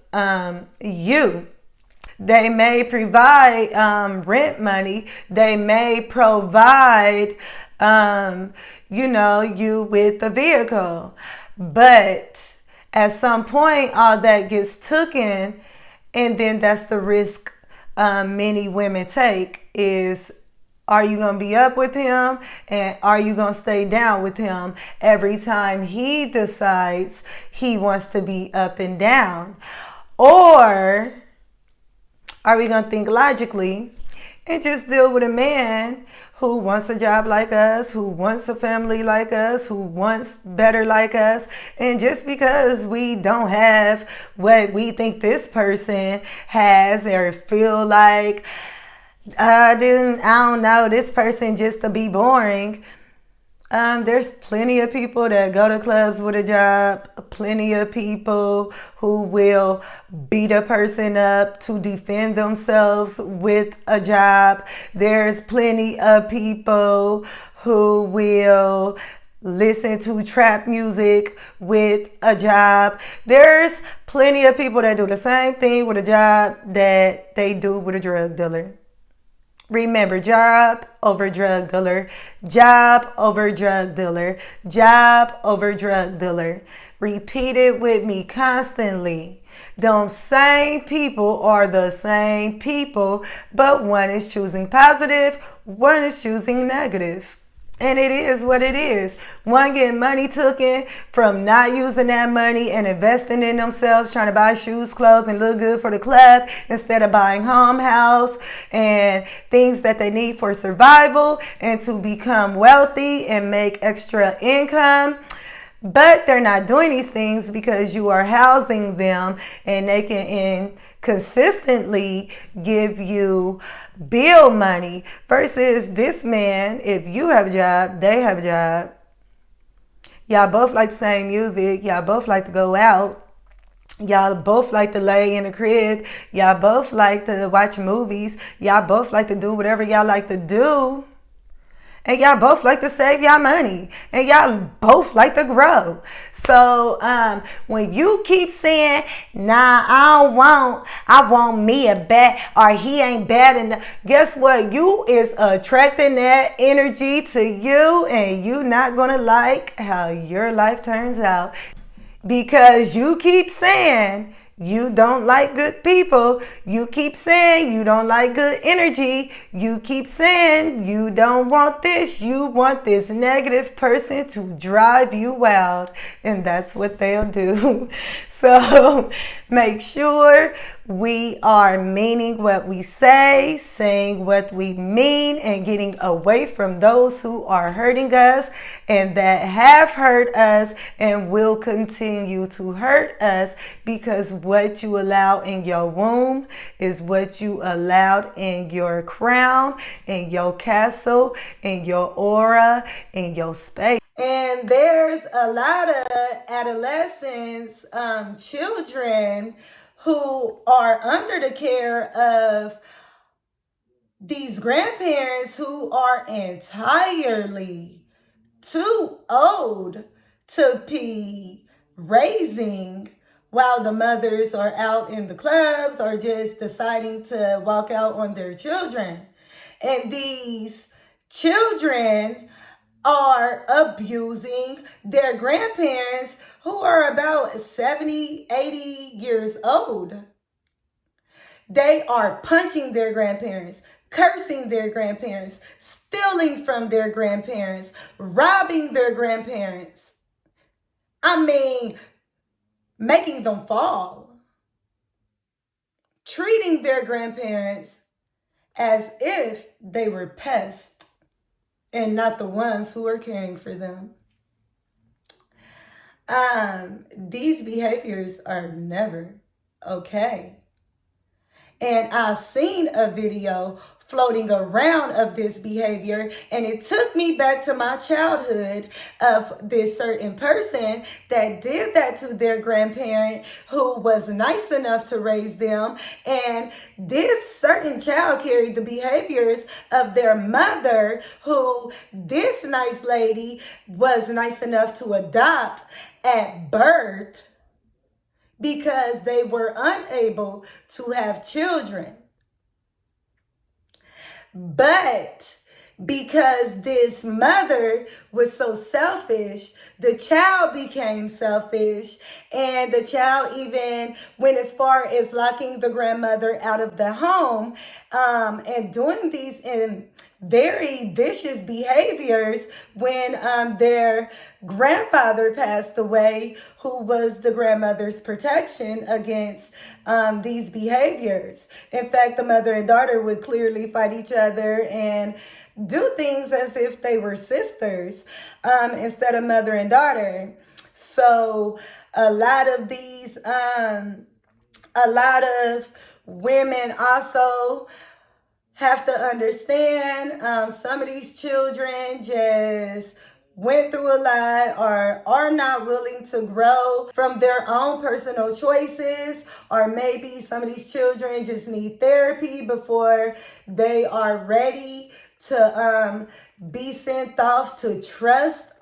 [SPEAKER 1] you. They may provide rent money. They may provide, you with a vehicle. But at some point, all that gets taken, and then that's the risk many women take is, are you going to be up with him, and are you going to stay down with him every time he decides he wants to be up and down? Or are we going to think logically and just deal with a man who wants a job like us, who wants a family like us, who wants better like us, and just because we don't have what we think this person has, or feel like, I don't know, this person just to be boring. There's plenty of people that go to clubs with a job, plenty of people who will beat a person up to defend themselves with a job. There's plenty of people who will listen to trap music with a job. There's plenty of people that do the same thing with a job that they do with a drug dealer. Remember, job over drug dealer, job over drug dealer, job over drug dealer. Repeat it with me constantly. Those same people are the same people, but one is choosing positive, one is choosing negative. And it is what it is. One getting money taken from not using that money and investing in themselves, trying to buy shoes, clothes, and look good for the club instead of buying home, house, and things that they need for survival and to become wealthy and make extra income. But they're not doing these things because you are housing them, and they can consistently give you bill money, versus this man, if you have a job, they have a job. Y'all both like the same music. Y'all both like to go out. Y'all both like to lay in the crib. Y'all both like to watch movies. Y'all both like to do whatever y'all like to do. And y'all both like to save y'all money. And y'all both like to grow. So when you keep saying, nah, I want me a bad, or he ain't bad enough, guess what? You is attracting that energy to you, and you not going to like how your life turns out. Because you keep saying you don't like good people. You keep saying you don't like good energy. You keep saying you don't want this. You want this negative person to drive you wild. And that's what they'll do. So make sure we are meaning what we say, saying what we mean, and getting away from those who are hurting us and that have hurt us and will continue to hurt us, because what you allow in your womb is what you allowed in your crown, in your castle, in your aura, in your space. And there's a lot of adolescents, children who are under the care of these grandparents who are entirely too old to be raising, while the mothers are out in the clubs or just deciding to walk out on their children. And these children are abusing their grandparents who are about 70, 80 years old. They are punching their grandparents, cursing their grandparents, stealing from their grandparents, robbing their grandparents. I mean, making them fall. Treating their grandparents as if they were pests and not the ones who are caring for them. These behaviors are never okay. And I've seen a video floating around of this behavior, and it took me back to my childhood of this certain person that did that to their grandparent who was nice enough to raise them. And this certain child carried the behaviors of their mother, who this nice lady was nice enough to adopt at birth, because they were unable to have children. But because this mother was so selfish, the child became selfish, and the child even went as far as locking the grandmother out of the home, and doing these very vicious behaviors when their grandfather passed away, who was the grandmother's protection against these behaviors. In fact, the mother and daughter would clearly fight each other and do things as if they were sisters, instead of mother and daughter. So a lot of these, a lot of women also have to understand, some of these children just went through a lot, or are not willing to grow from their own personal choices, or maybe some of these children just need therapy before they are ready to be sent off to trust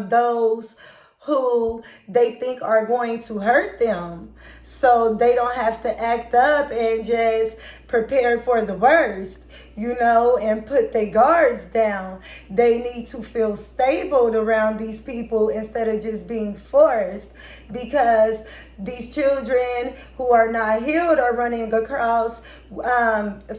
[SPEAKER 1] those who they think are going to hurt them, so they don't have to act up and just prepare for the worst, and put their guards down. They need to feel stable around these people instead of just being forced, because these children who are not healed are running across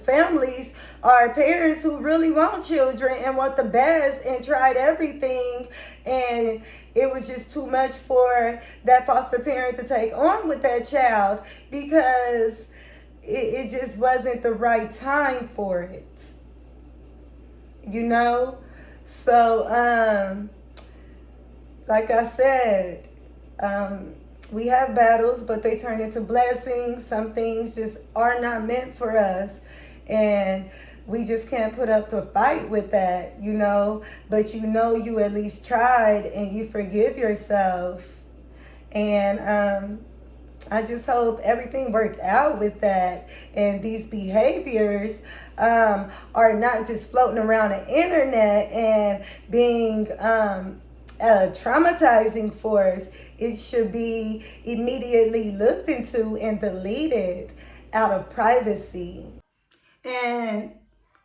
[SPEAKER 1] families, are parents who really want children and want the best and tried everything, and it was just too much for that foster parent to take on with that child, because it just wasn't the right time for it. So like I said, we have battles, but they turn into blessings. Some things just are not meant for us, and we just can't put up a fight with that, but you at least tried, and you forgive yourself. And I just hope everything worked out with that, and these behaviors are not just floating around the internet and being a traumatizing force. It should be immediately looked into and deleted out of privacy. And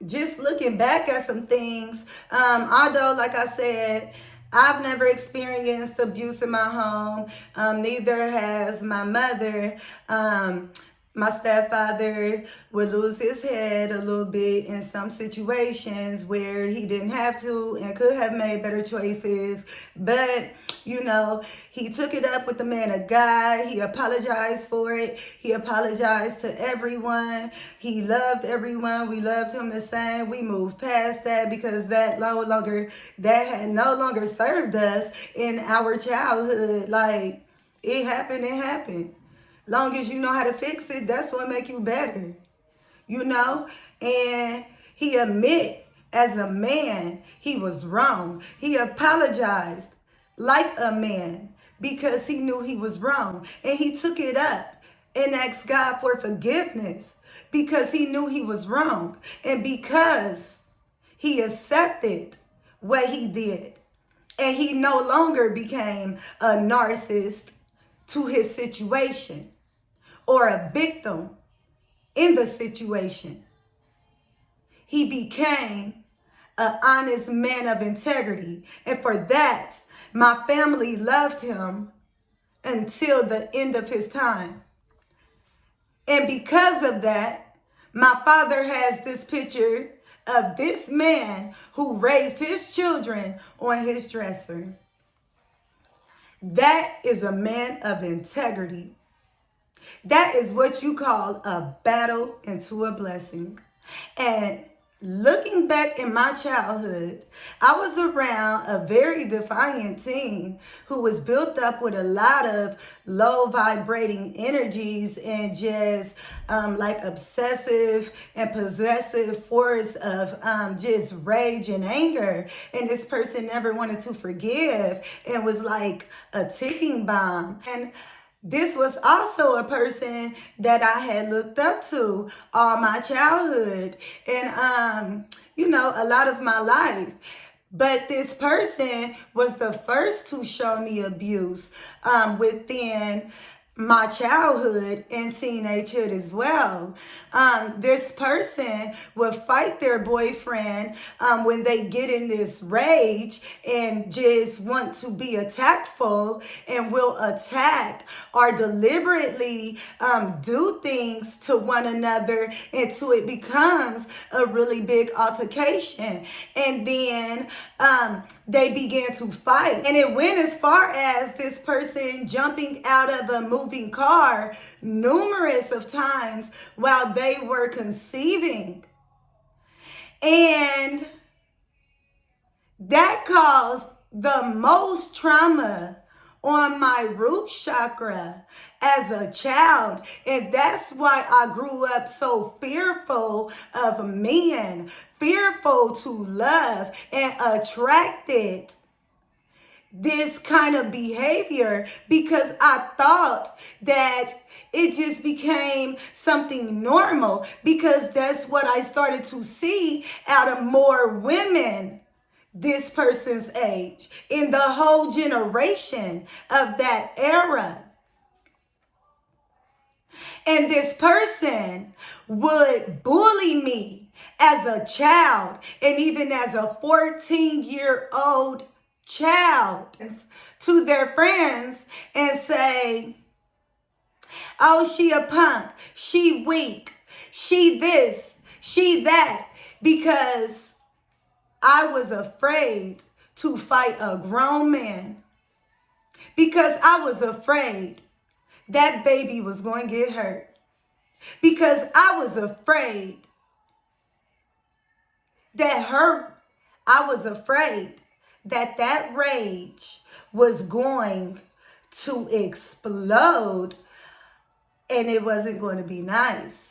[SPEAKER 1] just looking back at some things, although, like I said, I've never experienced abuse in my home. Neither has my mother. My stepfather would lose his head a little bit in some situations where he didn't have to and could have made better choices. But, he took it up with the man of God. He apologized for it. He apologized to everyone. He loved everyone. We loved him the same. We moved past that, because that had no longer served us in our childhood. Like, it happened. Long as you know how to fix it, that's what make you better, And he admit, as a man, he was wrong. He apologized like a man, because he knew he was wrong. And he took it up and asked God for forgiveness, because he knew he was wrong. And because he accepted what he did. And he no longer became a narcissist to his situation, or a victim in the situation. He became an honest man of integrity. And for that, my family loved him until the end of his time. And because of that, my father has this picture of this man who raised his children on his dresser. That is a man of integrity. That is what you call a battle into a blessing. And looking back in my childhood, I was around a very defiant teen who was built up with a lot of low vibrating energies and just like obsessive and possessive force of just rage and anger. And this person never wanted to forgive and was like a ticking bomb. And this was also a person that I had looked up to all my childhood and a lot of my life. But this person was the first to show me abuse within my childhood and teenagehood as well. This person would fight their boyfriend when they get in this rage and just want to be attackful and will attack or deliberately do things to one another until it becomes a really big altercation. And then they began to fight. And it went as far as this person jumping out of a moving car numerous of times while they were conceiving. And that caused the most trauma on my root chakra as a child. And that's why I grew up so fearful of men, fearful to love, and attracted this kind of behavior because I thought that it just became something normal because that's what I started to see out of more women this person's age in the whole generation of that era. And this person would bully me as a child and even as a 14-year-old child to their friends and say, oh, she a punk, she weak, she this, she that, because I was afraid to fight a grown man because I was afraid that baby was going to get hurt because I was afraid that rage was going to explode and it wasn't going to be nice.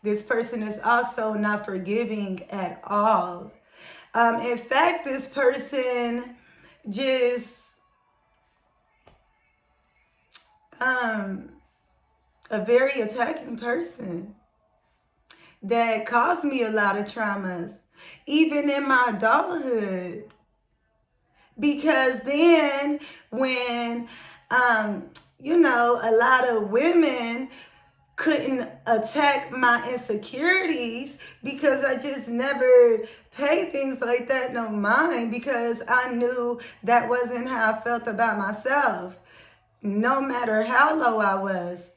[SPEAKER 1] This person is also not forgiving at all. In fact, this person just a very attacking person that caused me a lot of traumas, even in my adulthood. Because then when, a lot of women couldn't attack my insecurities because I just never paid things like that no mind because I knew that wasn't how I felt about myself. No matter how low I was,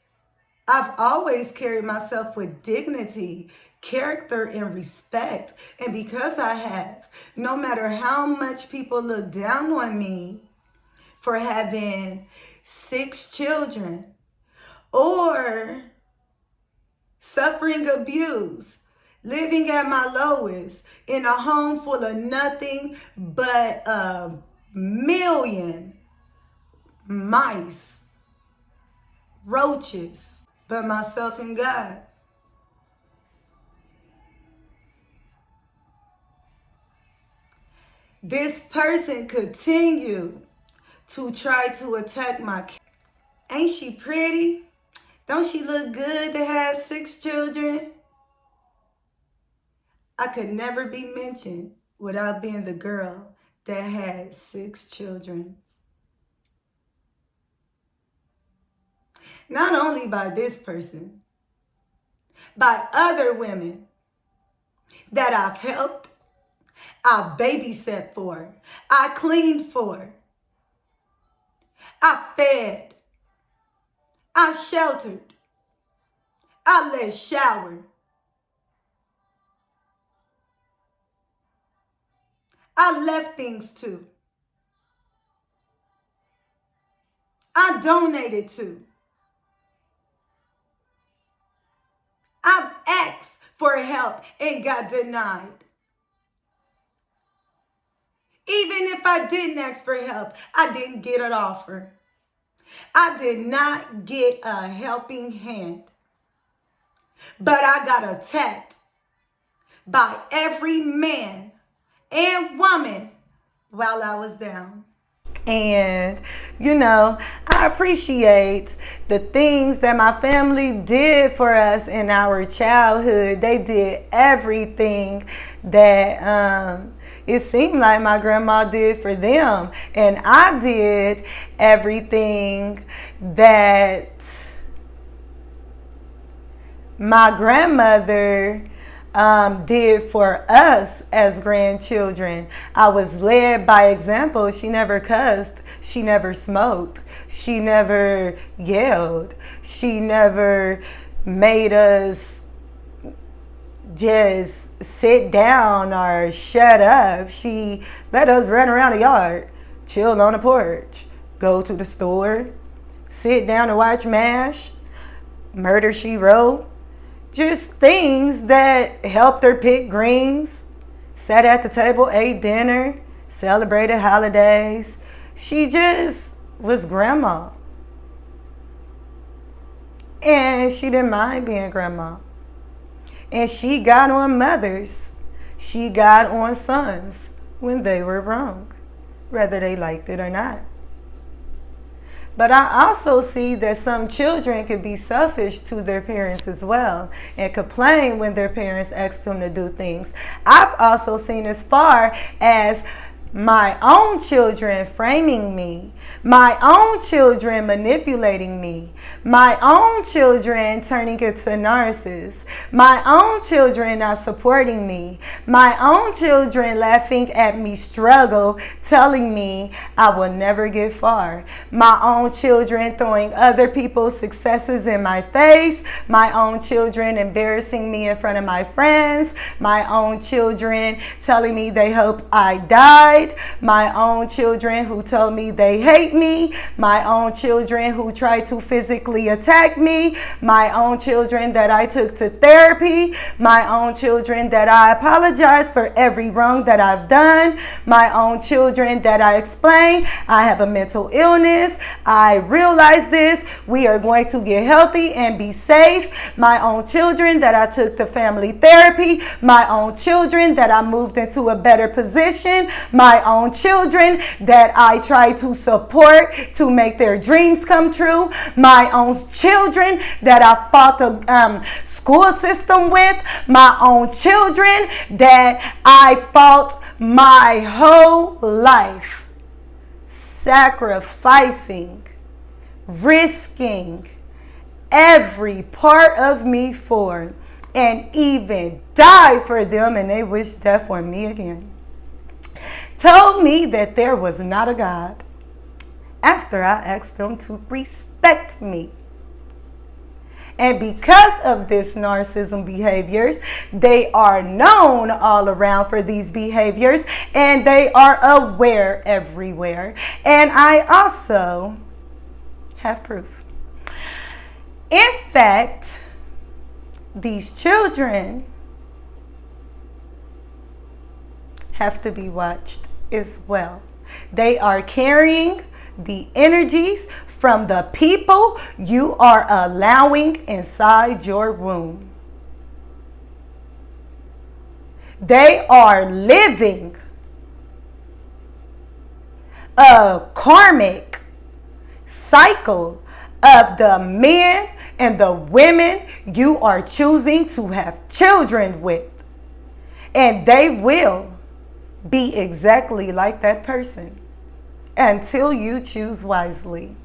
[SPEAKER 1] I've always carried myself with dignity, character, and respect. And because I have, no matter how much people look down on me for having 6 children or suffering abuse, living at my lowest in a home full of nothing but a million mice, roaches, but myself and God. This person continued to try to attack my kids. Ain't she pretty? Don't she look good to have 6 children? I could never be mentioned without being the girl that had 6 children. Not only by this person, by other women that I've helped, I've babysat for, I cleaned for, I fed, I sheltered, I let shower, I left things to, I donated to, I've asked for help and got denied. Even if I didn't ask for help, I didn't get an offer. I did not get a helping hand. But I got attacked by every man and woman while I was down. And, I appreciate the things that my family did for us in our childhood. They did everything that it seemed like my grandma did for them. And I did everything that my grandmother did for us as grandchildren. I was led by example. She never cussed. She never smoked. She never yelled. She never made us just sit down or shut up. She let us run around the yard, chill on the porch, go to the store, sit down and watch MASH, Murder, She Wrote. Just things that helped her pick greens, sat at the table, ate dinner, celebrated holidays. She just was grandma. And she didn't mind being grandma. And she got on mothers. She got on sons when they were wrong, whether they liked it or not. But I also see that some children can be selfish to their parents as well and complain when their parents ask them to do things. I've also seen as far as my own children framing me, my own children manipulating me, my own children turning into narcissists, my own children not supporting me, my own children laughing at me struggle, telling me I will never get far, my own children throwing other people's successes in my face, my own children embarrassing me in front of my friends, my own children telling me they hope I died, my own children who told me they hate me, my own children who tried to physically attack me, my own children that I took to therapy, my own children that I apologize for every wrong that I've done, my own children that I explain I have a mental illness, I realize this, we are going to get healthy and be safe, my own children that I took to family therapy, my own children that I moved into a better position, my own children that I try to support to make their dreams come true, my own children that I fought the school system with, my own children that I fought my whole life, sacrificing, risking every part of me for, and even died for them, and they wish death on me again. Told me that there was not a God after I asked them to respect me. And because of this narcissism behaviors, they are known all around for these behaviors, and they are aware everywhere. And I also have proof. In fact, these children have to be watched as well. They are carrying the energies from the people you are allowing inside your room. They are living a karmic cycle of the men and the women you are choosing to have children with. And they will be exactly like that person until you choose wisely.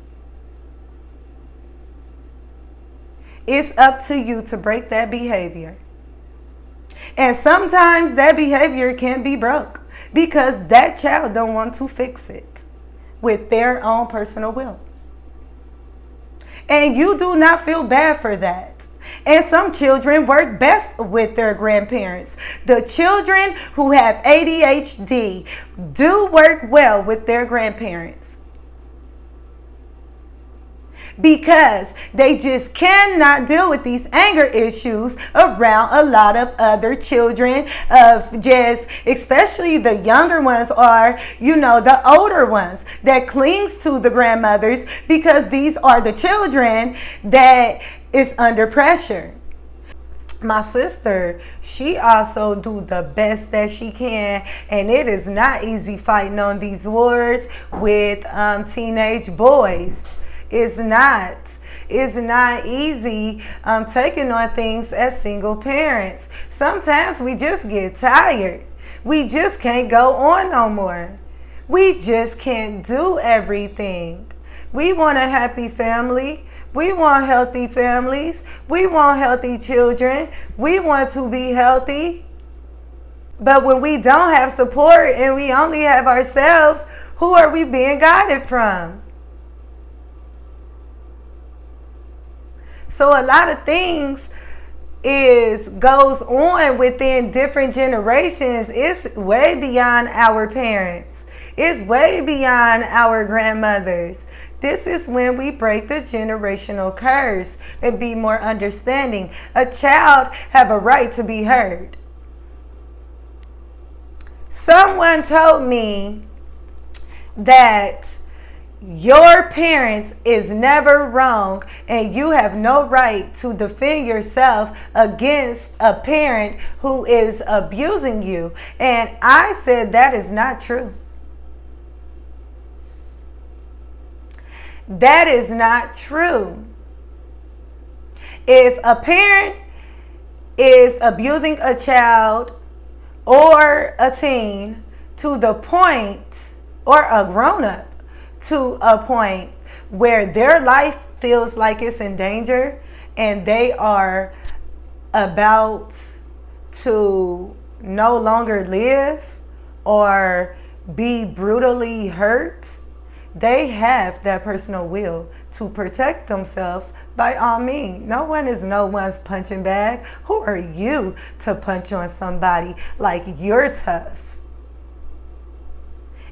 [SPEAKER 1] It's up to you to break that behavior. And sometimes that behavior can be broke because that child don't want to fix it with their own personal will. And you do not feel bad for that. And some children work best with their grandparents. The children who have ADHD do work well with their grandparents. because they just cannot deal with these anger issues around a lot of other children, of just, especially the younger ones, or the older ones that clings to the grandmothers, because these are the children that is under pressure. My sister, she also do the best that she can, and it is not easy fighting on these wars with teenage boys. It's not. It's not easy taking on things as single parents. Sometimes we just get tired. We just can't go on no more. We just can't do everything. We want a happy family. We want healthy families. We want healthy children. We want to be healthy. But when we don't have support and we only have ourselves, who are we being guided from? So a lot of things goes on within different generations. It's way beyond our parents. It's way beyond our grandmothers. This is when we break the generational curse and be more understanding. A child have a right to be heard. Someone told me that your parent is never wrong and you have no right to defend yourself against a parent who is abusing you. And I said that is not true. That is not true. If a parent is abusing a child or a teen to the point, or a grown-up to a point where their life feels like it's in danger and they are about to no longer live or be brutally hurt, they have that personal will to protect themselves by all means. No one is no one's punching bag. Who are you to punch on somebody like you're tough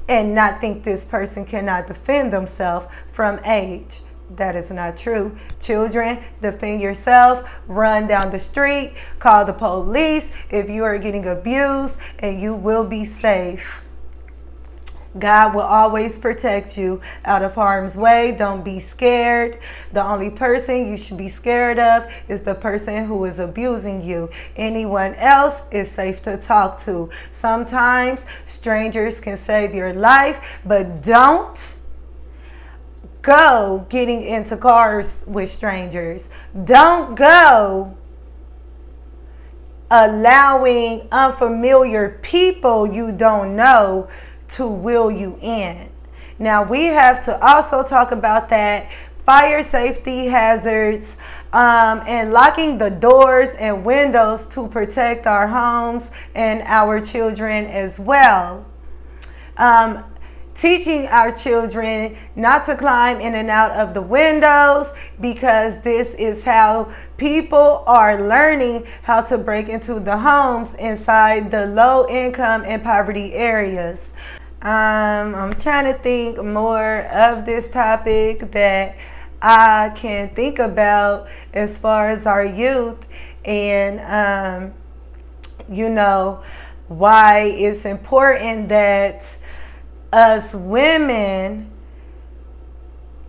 [SPEAKER 1] and not think this person cannot defend themselves from age? That is not true. Children, defend yourself, run down the street, call the police if you are getting abused, and you will be safe. God will always protect you out of harm's way. Don't be scared. The only person you should be scared of is the person who is abusing you. Anyone else is safe to talk to. Sometimes strangers can save your life, but don't go getting into cars with strangers. Don't go allowing unfamiliar people you don't know to will you in. Now we have to also talk about that fire safety hazards and locking the doors and windows to protect our homes and our children as well. Teaching our children not to climb in and out of the windows, because this is how people are learning how to break into the homes inside the low income and poverty areas. I'm trying to think more of this topic that I can think about as far as our youth and, why it's important that us women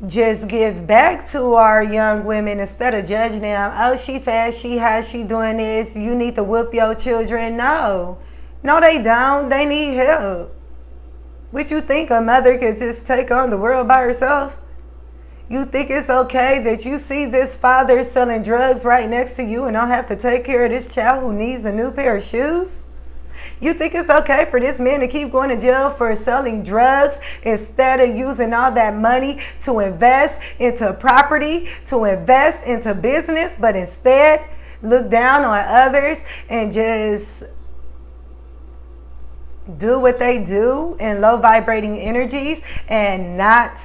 [SPEAKER 1] just give back to our young women instead of judging them. Oh, she fast, she high, she doing this. You need to whoop your children. No, they don't. They need help. What you think a mother could just take on the world by herself? You think it's okay that you see this father selling drugs right next to you and don't have to take care of this child who needs a new pair of shoes? You think it's okay for this man to keep going to jail for selling drugs instead of using all that money to invest into property, to invest into business, but instead look down on others and just do what they do in low vibrating energies and not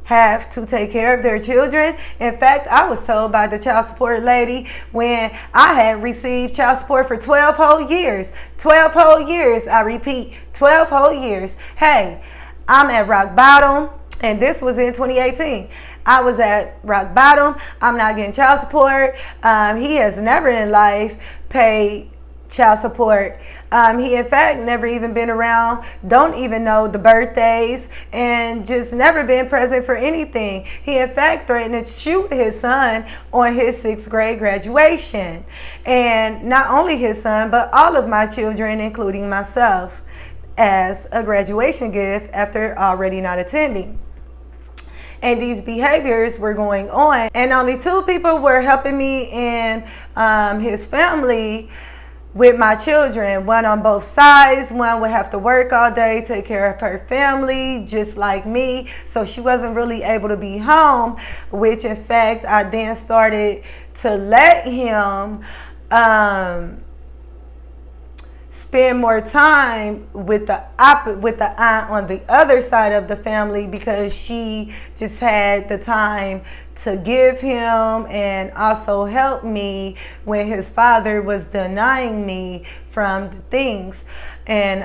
[SPEAKER 1] have to take care of their children? In fact, I was told by the child support lady when I had received child support for 12 whole years. 12 whole years, I repeat, 12 whole years. Hey, I'm at rock bottom. And this was in 2018. I was at rock bottom. I'm not getting child support. He has never in life paid child support. He in fact never even been around, don't even know the birthdays, and just never been present for anything. He in fact threatened to shoot his son on his 6th grade graduation. And not only his son, but all of my children, including myself, as a graduation gift after already not attending. And these behaviors were going on, and only 2 people were helping me in his family with my children. One on both sides. One would have to work all day, take care of her family, just like me. So she wasn't really able to be home, which in fact I then started to let him spend more time with the aunt on the other side of the family, because she just had the time to give him and also help me when his father was denying me from the things and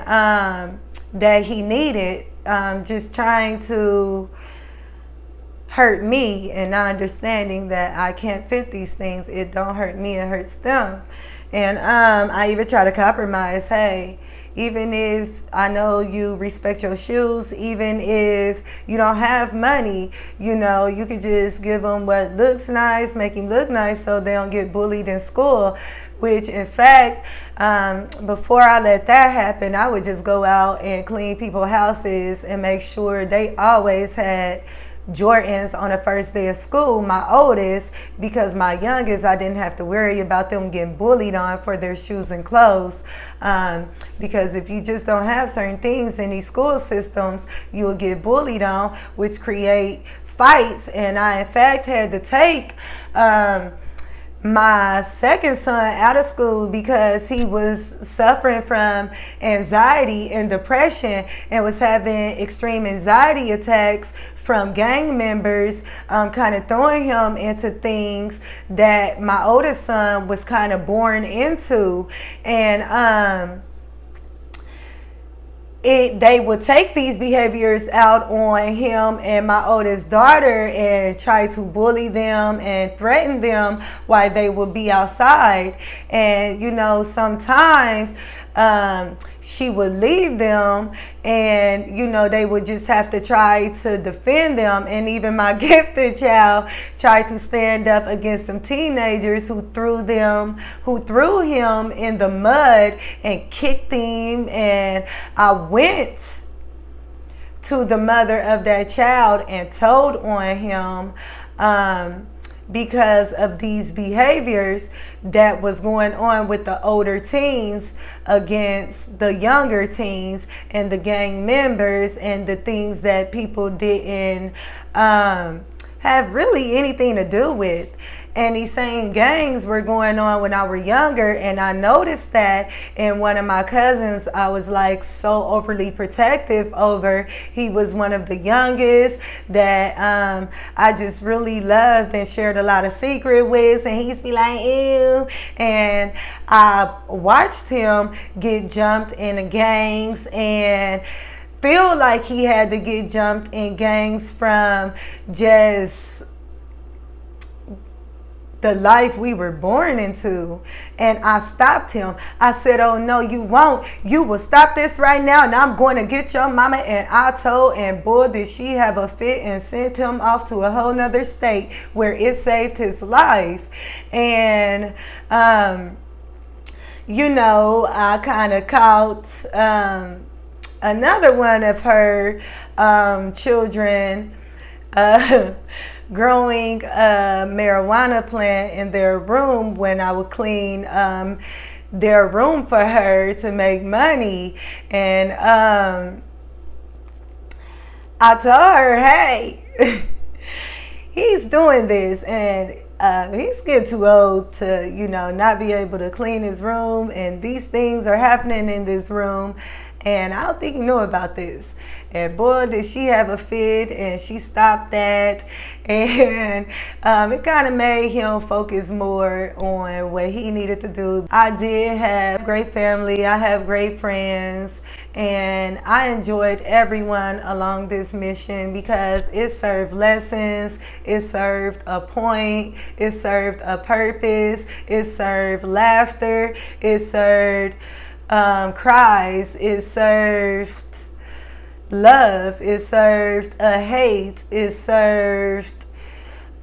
[SPEAKER 1] that he needed, just trying to hurt me and not understanding that I can't fit these things. It don't hurt me, it hurts them. And I even try to compromise. Hey, even if I know you respect your shoes, even if you don't have money, you know, you could just give them what looks nice, make them look nice so they don't get bullied in school. Which in fact, before I let that happen, I would just go out and clean people's houses and make sure they always had Jordans on the first day of school, my oldest, because my youngest, I didn't have to worry about them getting bullied on for their shoes and clothes. Because if you just don't have certain things in these school systems, you will get bullied on, which create fights. And I, in fact, had to take my second son out of school because he was suffering from anxiety and depression and was having extreme anxiety attacks from gang members, kind of throwing him into things that my oldest son was kind of born into. And they would take these behaviors out on him and my oldest daughter and try to bully them and threaten them while they would be outside. And, you know, sometimes she would leave them and, you know, they would just have to try to defend them. And even my gifted child tried to stand up against some teenagers who threw him in the mud and kicked him. And I went to the mother of that child and told on him because of these behaviors that was going on with the older teens against the younger teens and the gang members and the things that people didn't have really anything to do with. And these same gangs were going on when I was younger, and I noticed that in one of my cousins I was like so overly protective over. He was one of the youngest that I just really loved and shared a lot of secret with, and he used to be like, ew. And I watched him get jumped in the gangs and feel like he had to get jumped in gangs from just the life we were born into. And I stopped him. I said, oh no, you won't. You will stop this right now, and I'm going to get your mama. And I told, and boy, did she have a fit, and sent him off to a whole nother state where it saved his life. And you know, I kind of caught another one of her children growing a marijuana plant in their room when I would clean their room for her to make money. And I told her, hey, he's doing this, and he's getting too old to, you know, not be able to clean his room, and these things are happening in this room. And I don't think he knew about this. And boy, did she have a fit, and she stopped that. And it kind of made him focus more on what he needed to do. I did have great family. I have great friends. And I enjoyed everyone along this mission because it served lessons, it served a point, it served a purpose, it served laughter, it served cries, it served love, it served a hate, it served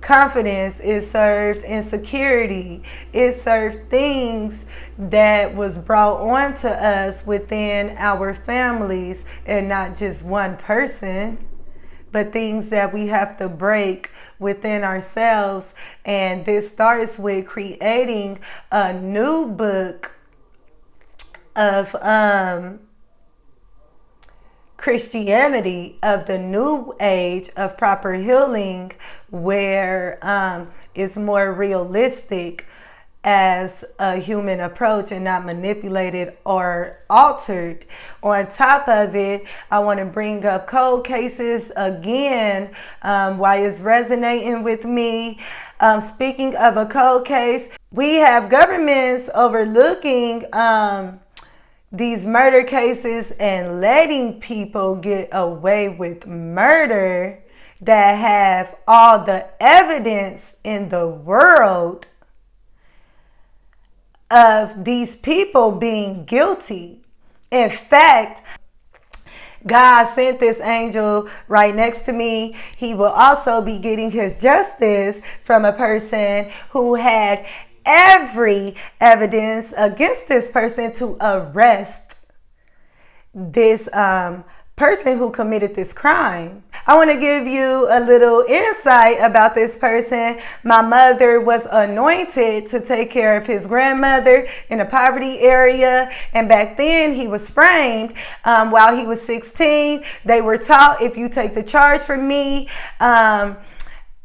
[SPEAKER 1] confidence, it served insecurity, it served things that was brought on to us within our families, and not just one person, but things that we have to break within ourselves. And this starts with creating a new book of Christianity, of the new age of proper healing, where it's more realistic as a human approach and not manipulated or altered. On top of it, I want to bring up cold cases again, why it's resonating with me. Speaking of a cold case, we have governments overlooking these murder cases and letting people get away with murder that have all the evidence in the world of these people being guilty. In fact, God sent this angel right next to me. He will also be getting his justice from a person who had every evidence against this person to arrest this person who committed this crime. I want to give you a little insight about this person. My mother was anointed to take care of his grandmother in a poverty area, and back then he was framed while he was 16. They were taught, if you take the charge for me,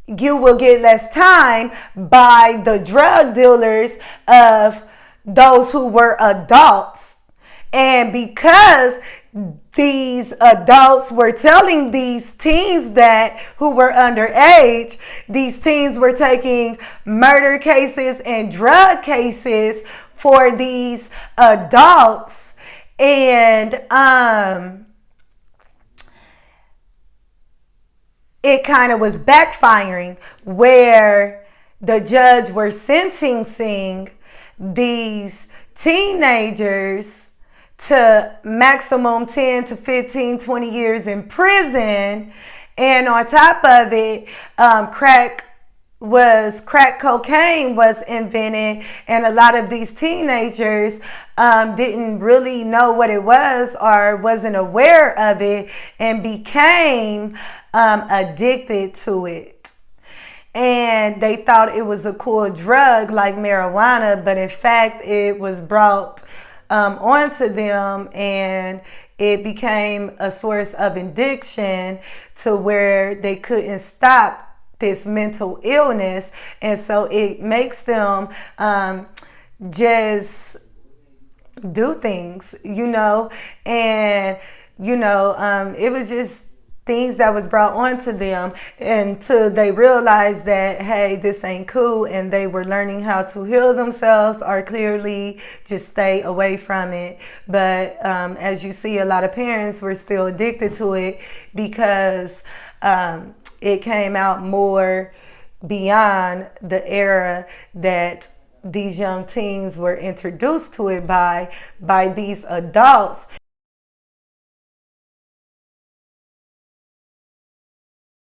[SPEAKER 1] you will get less time by the drug dealers of those who were adults. And because these adults were telling these teens that who were underage, these teens were taking murder cases and drug cases for these adults. And it kind of was backfiring, where the judge were sentencing these teenagers to maximum 10 to 15, 20 years in prison. And on top of it, crack cocaine was invented, and a lot of these teenagers didn't really know what it was or wasn't aware of it, and became addicted to it. And they thought it was a cool drug like marijuana, but in fact it was brought onto them, and it became a source of addiction to where they couldn't stop this mental illness. And so it makes them just do things, and it was just things that was brought onto them until they realized that, hey, this ain't cool, and they were learning how to heal themselves or clearly just stay away from it. But as you see, a lot of parents were still addicted to it because it came out more beyond the era that these young teens were introduced to it by these adults.